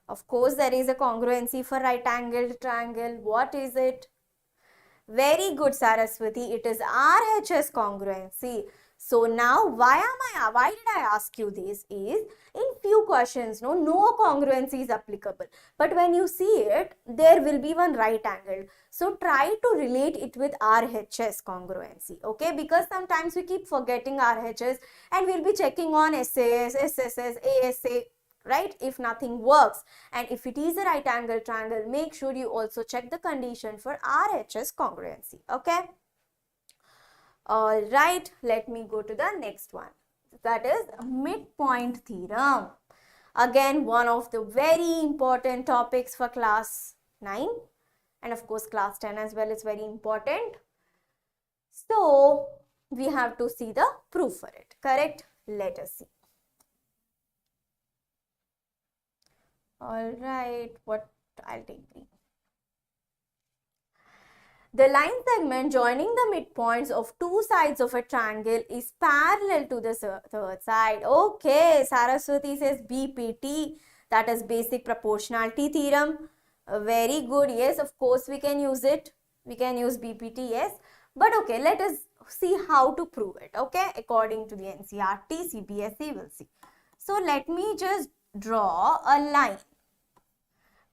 Of course, there is a congruency for right angled triangle. What is it? Very good, Saraswati. It is RHS congruency. So now, why did I ask you this? Is in few questions, no congruency is applicable. But when you see it, there will be one right angle. So try to relate it with RHS congruency, okay? Because sometimes we keep forgetting RHS and we'll be checking on SAS, SSS, ASA, right? If nothing works, and if it is a right angle triangle, make sure you also check the condition for RHS congruency, okay? Alright, let me go to the next one. That is midpoint theorem. Again, one of the very important topics for class 9 and of course class 10 as well is very important. So, we have to see the proof for it, correct? Let us see. Alright, I'll take green. The line segment joining the midpoints of two sides of a triangle is parallel to the third side. Okay, Saraswati says BPT, that is basic proportionality theorem. Very good. Yes, of course we can use it. We can use BPT, yes. But okay, let us see how to prove it. Okay, according to the NCERT, CBSE, we'll see. So let me just draw a line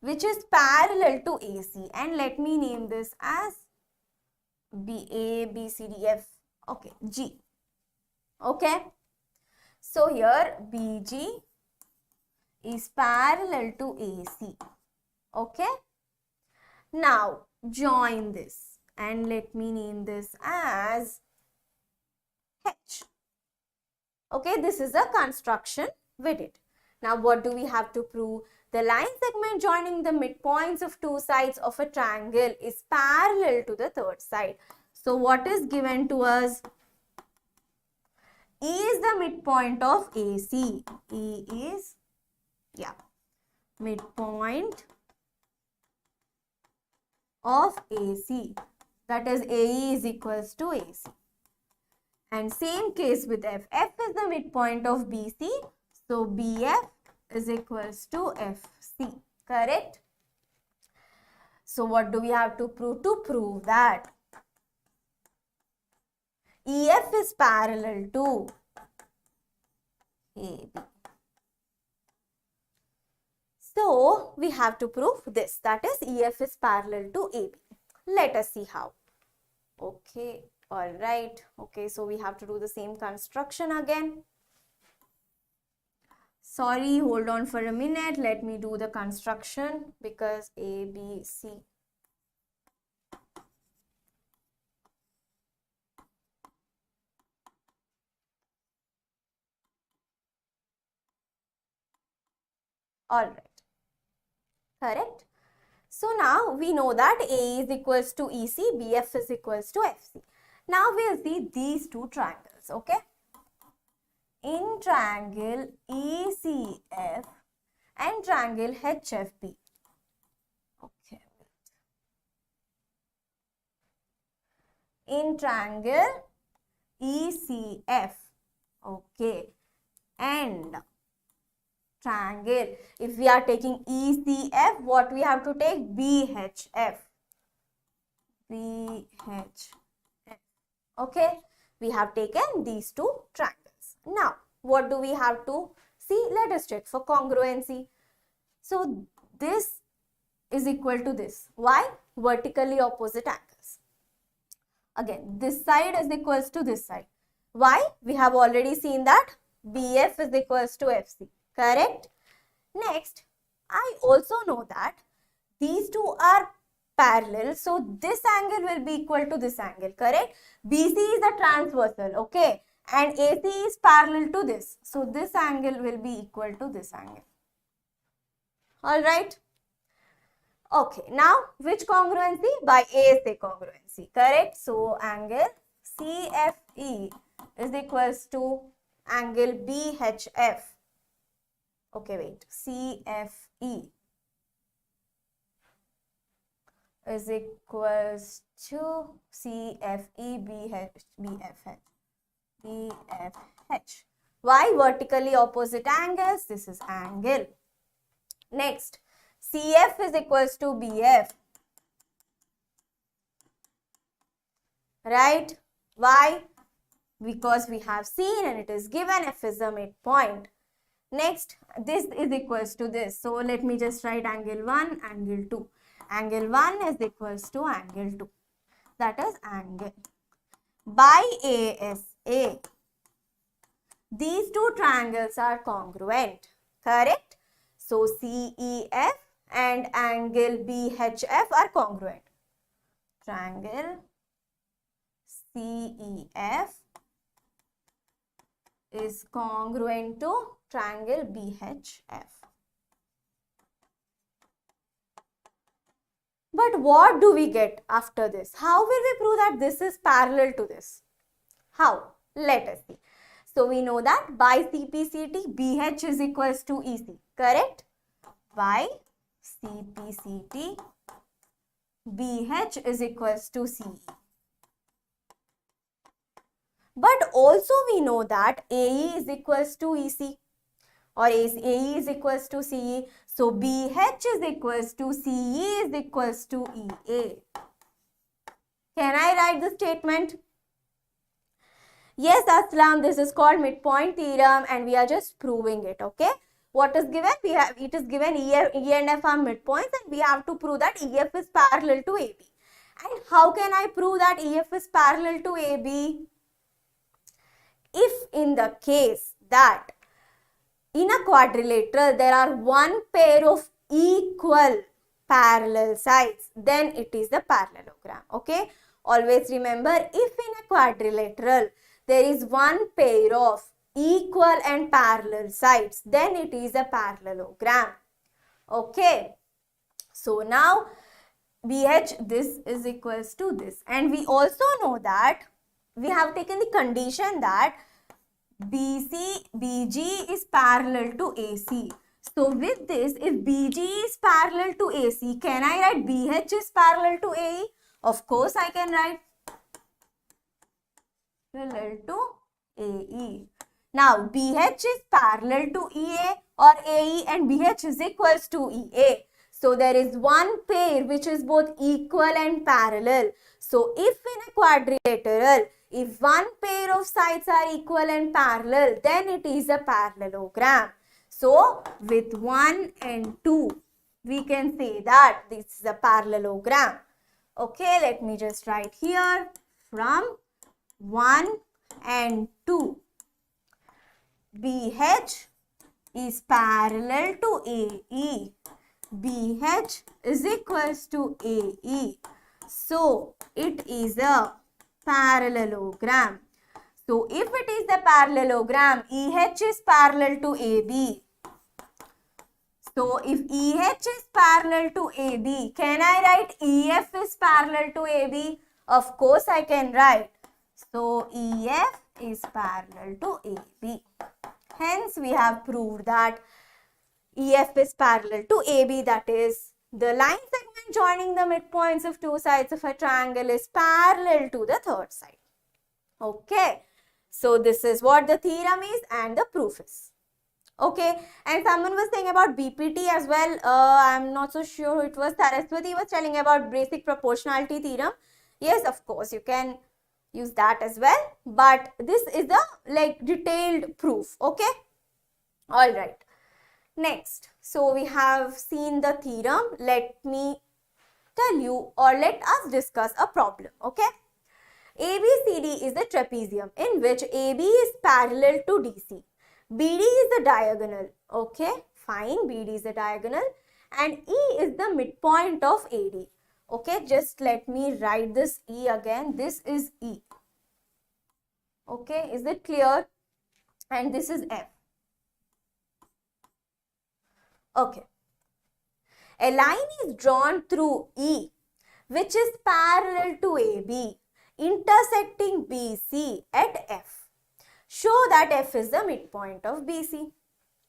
which is parallel to AC, and let me name this as A, B, C, D, F, okay, G, okay. So here BG is parallel to AC, okay. Now join this and let me name this as H, okay. This is a construction with it. Now what do we have to prove? The line segment joining the midpoints of two sides of a triangle is parallel to the third side. So what is given to us? E is the midpoint of AC. E is, midpoint of AC. That is AE is equals to AC. And same case with F. F is the midpoint of BC. So BF is equals to FC, correct? So what do we have to prove? To prove that EF is parallel to AB. So So we have to prove this, that is EF is parallel to AB. Let us see how. Okay, all right. Okay, so we have to do the same construction again. Sorry, hold on for a minute. Let me do the construction because A, B, C. All right. Correct. So now we know that A is equals to EC, BF is equals to FC. Now we'll see these two triangles, okay? In triangle ECF and triangle HFB. Okay. In triangle ECF, okay, and triangle, if we are taking ECF, what we have to take? BHF. BHF. Okay, we have taken these two triangles. Now, what do we have to see? Let us check for congruency. So, this is equal to this. Why? Vertically opposite angles. Again, this side is equals to this side. Why? We have already seen that BF is equals to FC. Correct? Next, I also know that these two are parallel. So, this angle will be equal to this angle. Correct? BC is a transversal. Okay? And AC is parallel to this. So, this angle will be equal to this angle. Alright. Okay. Now, which congruency? By ASA congruency. Correct? So, angle CFE is equals to angle BHF. Okay, wait. CFE is equals to CFE BFH. Why? Vertically opposite angles. This is angle. Next, CF is equals to BF. Right? Why? Because we have seen and it is given F is a midpoint. Next, this is equals to this. So, let me just write angle 1, angle 2. Angle 1 is equals to angle 2. That is angle. By ASA, these two triangles are congruent. Correct? So, CEF and angle BHF are congruent. Triangle CEF is congruent to triangle BHF. But what do we get after this? How will we prove that this is parallel to this? How? Let us see. So, we know that by CPCT, BH is equals to EC. Correct? By CPCT, BH is equals to CE. But also we know that AE is equals to EC or AE is equals to CE. So, BH is equals to CE is equals to EA. Can I write the statement? Yes, Aslam, this is called midpoint theorem and we are just proving it, okay? What is given? It is given E and F are midpoints and we have to prove that EF is parallel to AB. And how can I prove that EF is parallel to AB? If in the case that in a quadrilateral there are one pair of equal parallel sides, then it is a parallelogram, okay? Always remember, if in a quadrilateral there is one pair of equal and parallel sides, then it is a parallelogram, okay? So now BH, this is equals to this, and we also know that we have taken the condition that BG is parallel to AC. So with this, if BG is parallel to AC, can I write BH is parallel to AE? Of course I can write parallel to AE. Now BH is parallel to EA or AE and BH is equals to EA. So there is one pair which is both equal and parallel. So if in a quadrilateral, if one pair of sides are equal and parallel, then it is a parallelogram. So with 1 and 2, we can say that this is a parallelogram. Okay, let me just write here from 1 and 2. BH is parallel to AE. BH is equals to AE. So, it is a parallelogram. So, if it is a parallelogram, EH is parallel to AB. So, if EH is parallel to AB, can I write EF is parallel to AB? Of course, I can write. So, EF is parallel to AB. Hence, we have proved that EF is parallel to AB, that is, the line segment joining the midpoints of two sides of a triangle is parallel to the third side. Okay, so this is what the theorem is and the proof is. Okay, and someone was saying about BPT as well. I'm not so sure who it was. Saraswati was telling about basic proportionality theorem. Yes, of course, you can use that as well. But this is the detailed proof. Okay, all right. Next, so we have seen the theorem. Let me tell you, or let us discuss a problem. Okay, ABCD is the trapezium in which AB is parallel to DC. BD is the diagonal. Okay, fine, BD is the diagonal and E is the midpoint of AD. Okay, just let me write this E again. This is E. Okay, is it clear? And this is F. Okay. A line is drawn through E which is parallel to AB intersecting BC at F. Show that F is the midpoint of BC.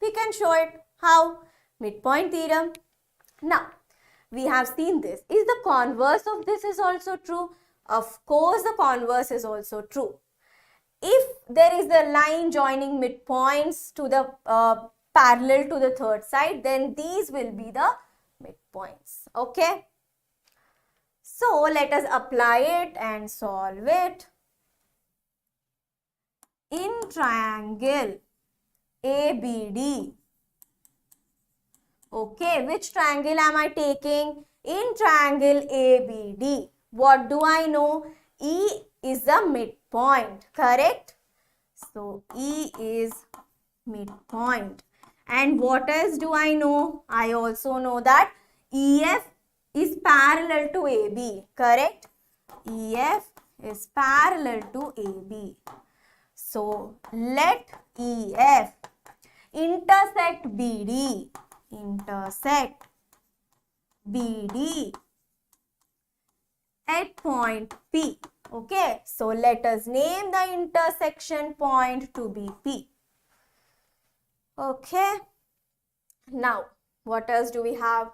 We can show it. How? Midpoint theorem. Now, we have seen this. Is the converse of this is also true? Of course, the converse is also true. If there is a line joining midpoints to the parallel to the third side, then these will be the midpoints. Okay. So, let us apply it and solve it. In triangle ABD, okay, which triangle am I taking? In triangle ABD, what do I know? E is the midpoint, correct? So, E is midpoint. And what else do I know? I also know that EF is parallel to AB, correct? EF is parallel to AB. So, let EF intersect BD at point P. Okay, so let us name the intersection point to be P. Okay, now what else do we have?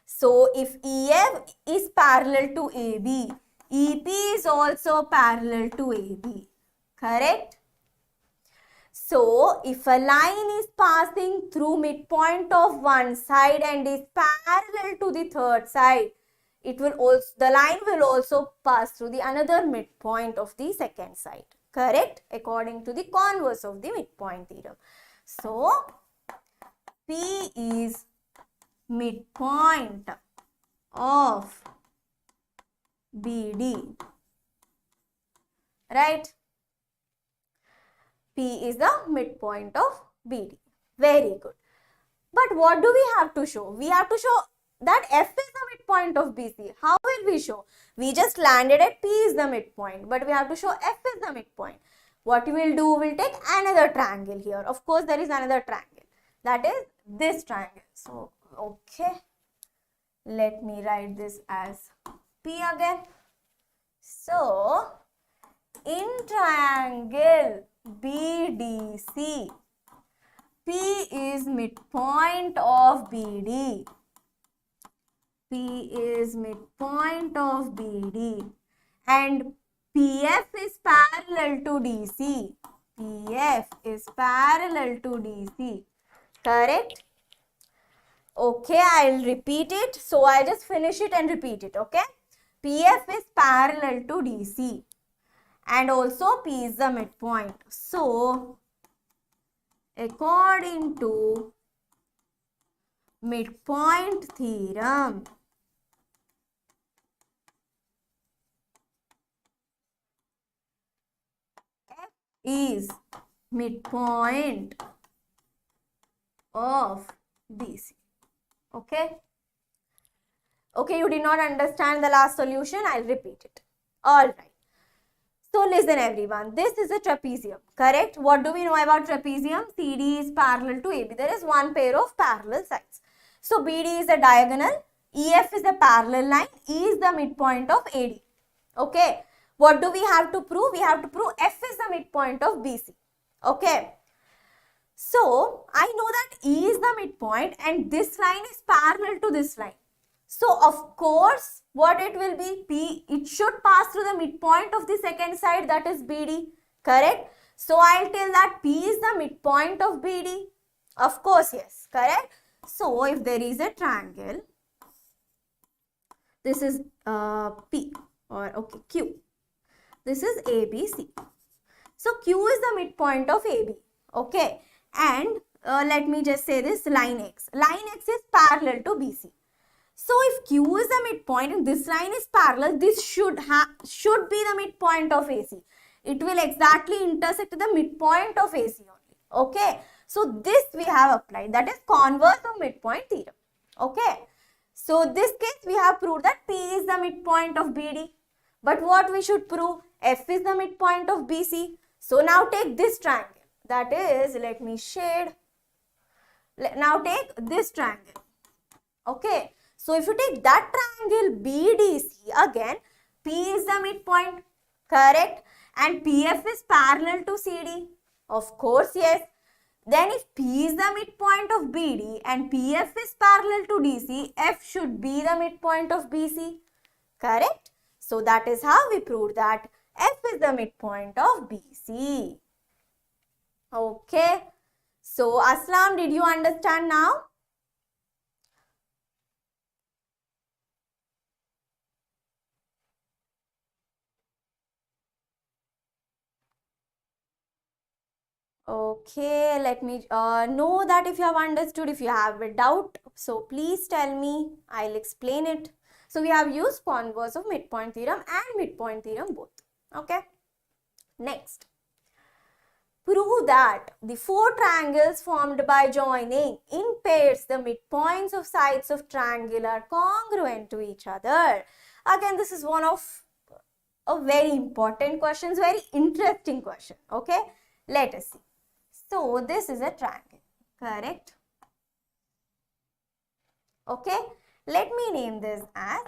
So, if EF is parallel to AB, EP is also parallel to AB, correct? So, if a line is passing through midpoint of one side and is parallel to the third side, the line will also pass through the another midpoint of the second side, correct? According to the converse of the midpoint theorem. So, P is midpoint of BD, right? P is the midpoint of BD. Very good. But what do we have to show? We have to show that F is the midpoint of BC. How will we show? We just landed at P is the midpoint, but we have to show F is the midpoint. What we will do, we'll take another triangle here. Of course, there is another triangle. That is this triangle. So, okay. Let me write this as P again. So, in triangle BDC, P is midpoint of BD. P is midpoint of BD. And PF is parallel to DC. PF is parallel to DC. Correct? Okay, I'll repeat it. So, I just finish it and repeat it. Okay? PF is parallel to DC. And also P is the midpoint. So, according to midpoint theorem. F is midpoint of BC. Okay. Okay, you did not understand the last solution. I'll repeat it. All right. So listen everyone, this is a trapezium, correct? What do we know about trapezium? CD is parallel to AB. There is one pair of parallel sides. So BD is a diagonal, EF is a parallel line, E is the midpoint of AD. Okay. What do we have to prove? We have to prove F is the midpoint of BC. Okay. So I know that E is the midpoint and this line is parallel to this line. So of course, what it will be? P, it should pass through the midpoint of the second side, that is BD, correct? So I'll tell that P is the midpoint of BD. Of course, yes, correct? So if there is a triangle, this is P or okay, Q. This is ABC. So Q is the midpoint of AB, okay? And let me just say this line X. Line X is parallel to BC. So if Q is the midpoint and this line is parallel, this should be the midpoint of AC. It will exactly intersect the midpoint of AC only. Okay. So this we have applied. That is converse of midpoint theorem. Okay. So this case we have proved that P is the midpoint of BD. But what we should prove? F is the midpoint of BC. So now take this triangle. That is, let me shade. Now take this triangle. Okay. So if you take that triangle BDC, again, P is the midpoint, correct? And PF is parallel to CD. Of course, yes. Then if P is the midpoint of BD and PF is parallel to DC, F should be the midpoint of BC, correct? So that is how we proved that F is the midpoint of BC. Okay. So Aslam, did you understand now? Okay, let me know that if you have understood. If you have a doubt, so please tell me, I'll explain it. So we have used converse of midpoint theorem and midpoint theorem both. Okay. Next, prove that the four triangles formed by joining in pairs the midpoints of sides of triangle are congruent to each other. Again, this is one of a very important question, very interesting question. Okay, let us see. So this is a triangle, correct? Okay, let me name this as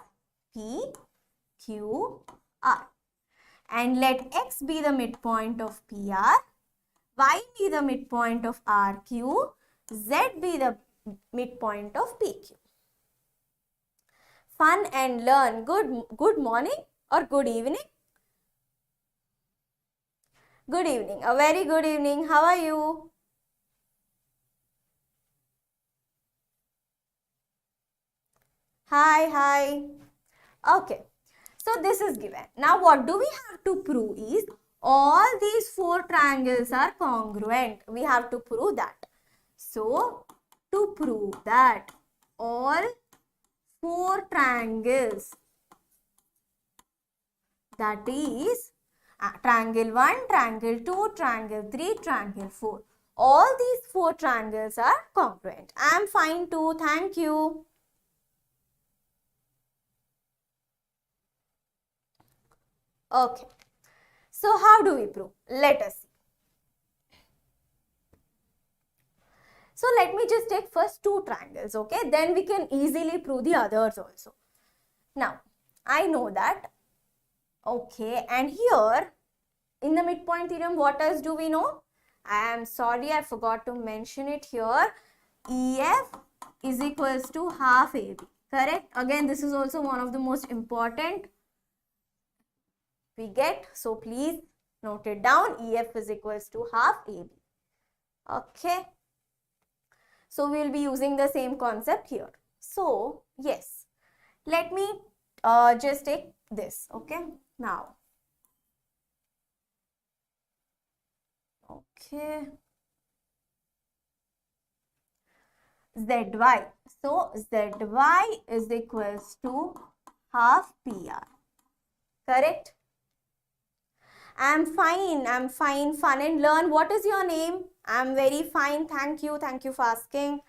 P, Q, R. And let X be the midpoint of PR, Y be the midpoint of RQ, Z be the midpoint of PQ. Fun and learn. Good morning or good evening? Good evening. A very good evening. How are you? Hi. Okay. So this is given. Now what do we have to prove is all these four triangles are congruent. We have to prove that. So to prove that all four triangles, that is triangle 1, triangle 2, triangle 3, triangle 4. All these four triangles are congruent. I am fine too. Thank you. Okay. So how do we prove? Let us see. So let me just take first two triangles, okay? Then we can easily prove the others also. Now, I know that. Okay, and here in the midpoint theorem, what else do we know? I am sorry, I forgot to mention it here. EF is equals to half AB, correct? Again, this is also one of the most important we get. So please note it down. EF is equals to half AB. Okay. So we will be using the same concept here. So yes, let me just take this. Okay. Now. Okay. zy. So zy is equals to half PR. Correct? I'm fine, fun and learn. What is your name? I'm very fine, thank you for asking.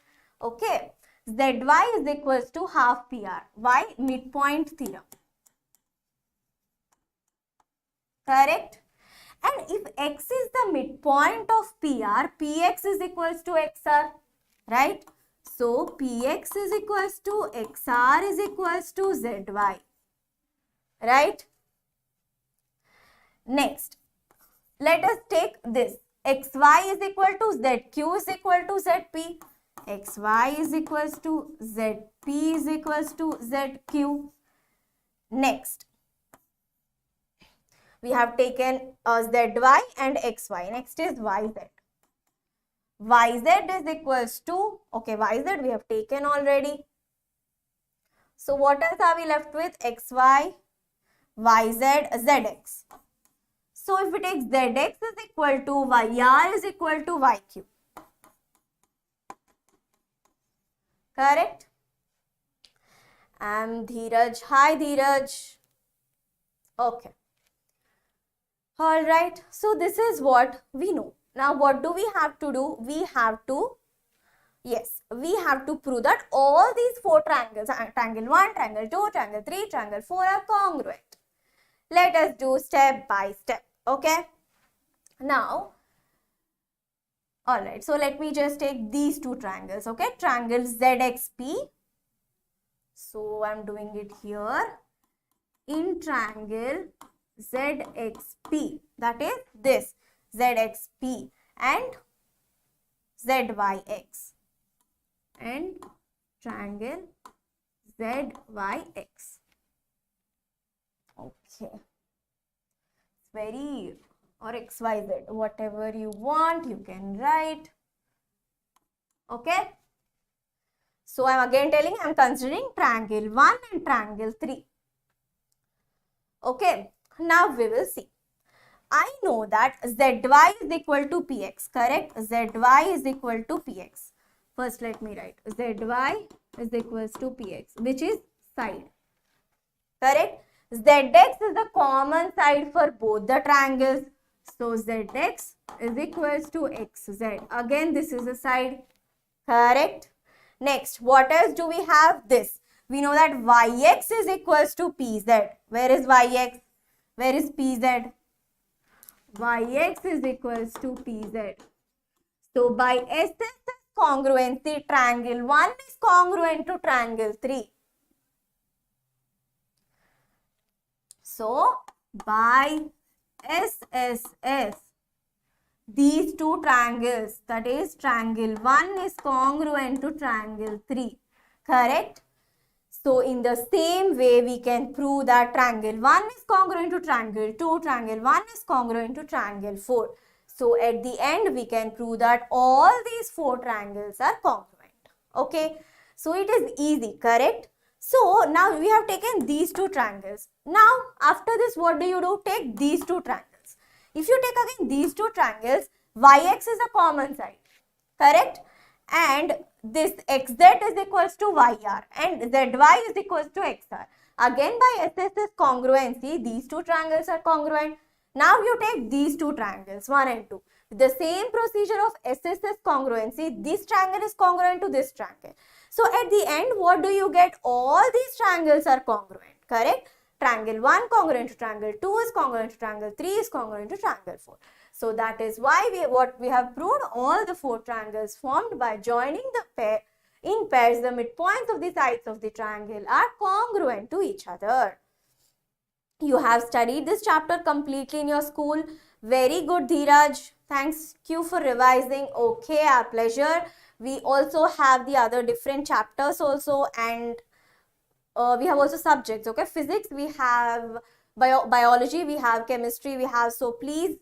Okay, zy is equals to half PR. Why? Midpoint theorem. Correct? And if x is the midpoint of PR, px is equals to xr, right? So px is equals to xr is equals to zy, right? Next, let us take this. xy is equal to zq is equal to zp. xy is equals to zp is equals to zq. Next, we have taken zy and xy. Next is yz. yz is equals to, okay, yz we have taken already. So what else are we left with? xy, yz, zx. So if we take zx is equal to yr is equal to yq. Correct? I'm Dheeraj. Hi Dheeraj. Okay. Alright. So this is what we know. Now what do we have to do? We have to prove that all these four triangles, triangle 1, triangle 2, triangle 3, triangle 4 are congruent. Let us do step by step. Okay. Now, alright, so let me just take these two triangles. Okay, triangle ZXP. So I'm doing it here. In triangle ZXP, that is this ZXP and ZYX, and triangle ZYX. Okay. Very, or XYZ, whatever you want, you can write. Okay. So I'm again telling, I'm considering triangle 1 and triangle 3. Okay. Now we will see. I know that ZY is equal to PX, correct? ZY is equal to PX. First let me write ZY is equals to PX, which is side. Correct? Zx is the common side for both the triangles. So Zx is equals to xz. Again, this is a side. Correct? Next, what else do we have? This. We know that Yx is equals to pz. Where is Yx? Where is pz? Yx is equals to pz. So by SS congruency, triangle 1 is congruent to triangle 3. So, by SSS, these two triangles, that is triangle 1 is congruent to triangle 3. Correct? So, in the same way, we can prove that triangle 1 is congruent to triangle 2, triangle 1 is congruent to triangle 4. So, at the end, we can prove that all these four triangles are congruent. Okay? So, it is easy, correct? So, now we have taken these two triangles. Now, after this, what do you do? Take these two triangles. If you take again these two triangles, Yx is a common side, correct? And this xz is equals to yr and zy is equals to xr. Again, by SSS congruency, these two triangles are congruent. Now, you take these two triangles, 1 and 2. With the same procedure of SSS congruency, this triangle is congruent to this triangle. So, at the end, what do you get? All these triangles are congruent, correct? Triangle 1 congruent to triangle 2 is congruent to triangle 3 is congruent to triangle 4. So, that is why we have proved all the four triangles formed by joining the pair in pairs. The midpoints of the sides of the triangle are congruent to each other. You have studied this chapter completely in your school. Very good, Dheeraj. Thanks you for revising. Okay, our pleasure. We also have the other different chapters also, and we have also subjects. Okay, physics, we have biology, we have chemistry, we have, so please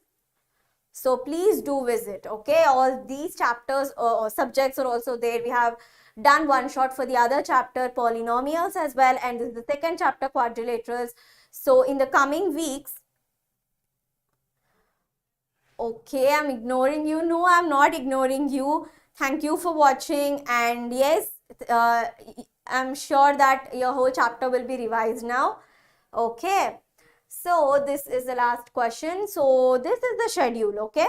do visit. Okay, all these chapters or subjects are also there. We have done one shot for the other chapter, polynomials as well, and this is the second chapter, quadrilaterals. So in the coming weeks, okay, I'm ignoring you. No, I'm not ignoring you. Thank you for watching, and yes, I'm sure that your whole chapter will be revised now. Okay, so this is the last question. So this is the schedule, okay?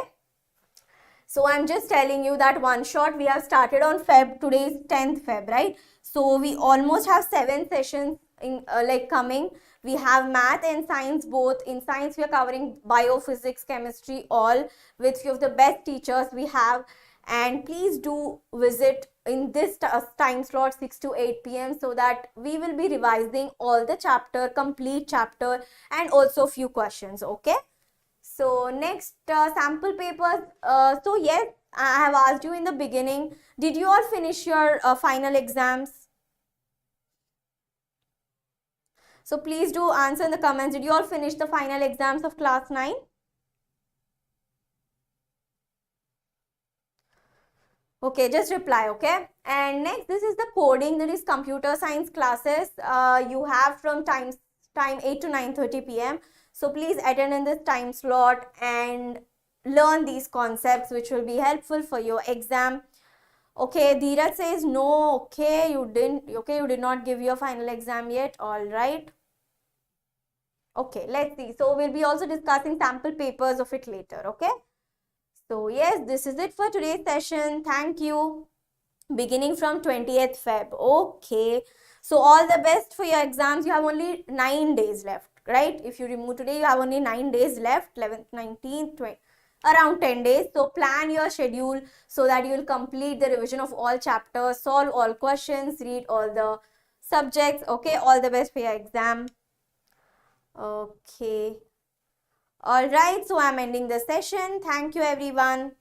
So I'm just telling you that one shot we have started on Feb. Today is 10th Feb, right? So we almost have 7 sessions in like coming. We have math and science both. In science we are covering biophysics, chemistry, all with few of the best teachers we have. And please do visit in this time slot 6 to 8 p.m. so that we will be revising all the chapter, complete chapter, and also few questions, okay? So next sample papers. So yes, I have asked you in the beginning, did you all finish your final exams? So please do answer in the comments, did you all finish the final exams of class 9? Okay, just reply, okay? And next, this is the coding, that is computer science classes. You have from time 8 to 9:30 p.m. So please attend in this time slot and learn these concepts which will be helpful for your exam. Okay, Dheeraj says no. Okay, you did not give your final exam yet. All right. Okay, let's see. So we'll be also discussing sample papers of it later. Okay. So yes, this is it for today's session. Thank you. Beginning from 20th Feb. Okay. So all the best for your exams. You have only 9 days left, right? If you remove today, you have only 9 days left. 11th, 19th, 20th. Around 10 days. So plan your schedule so that you will complete the revision of all chapters, solve all questions, read all the subjects. Okay. All the best for your exam. Okay. All right. So I'm ending the session. Thank you, everyone.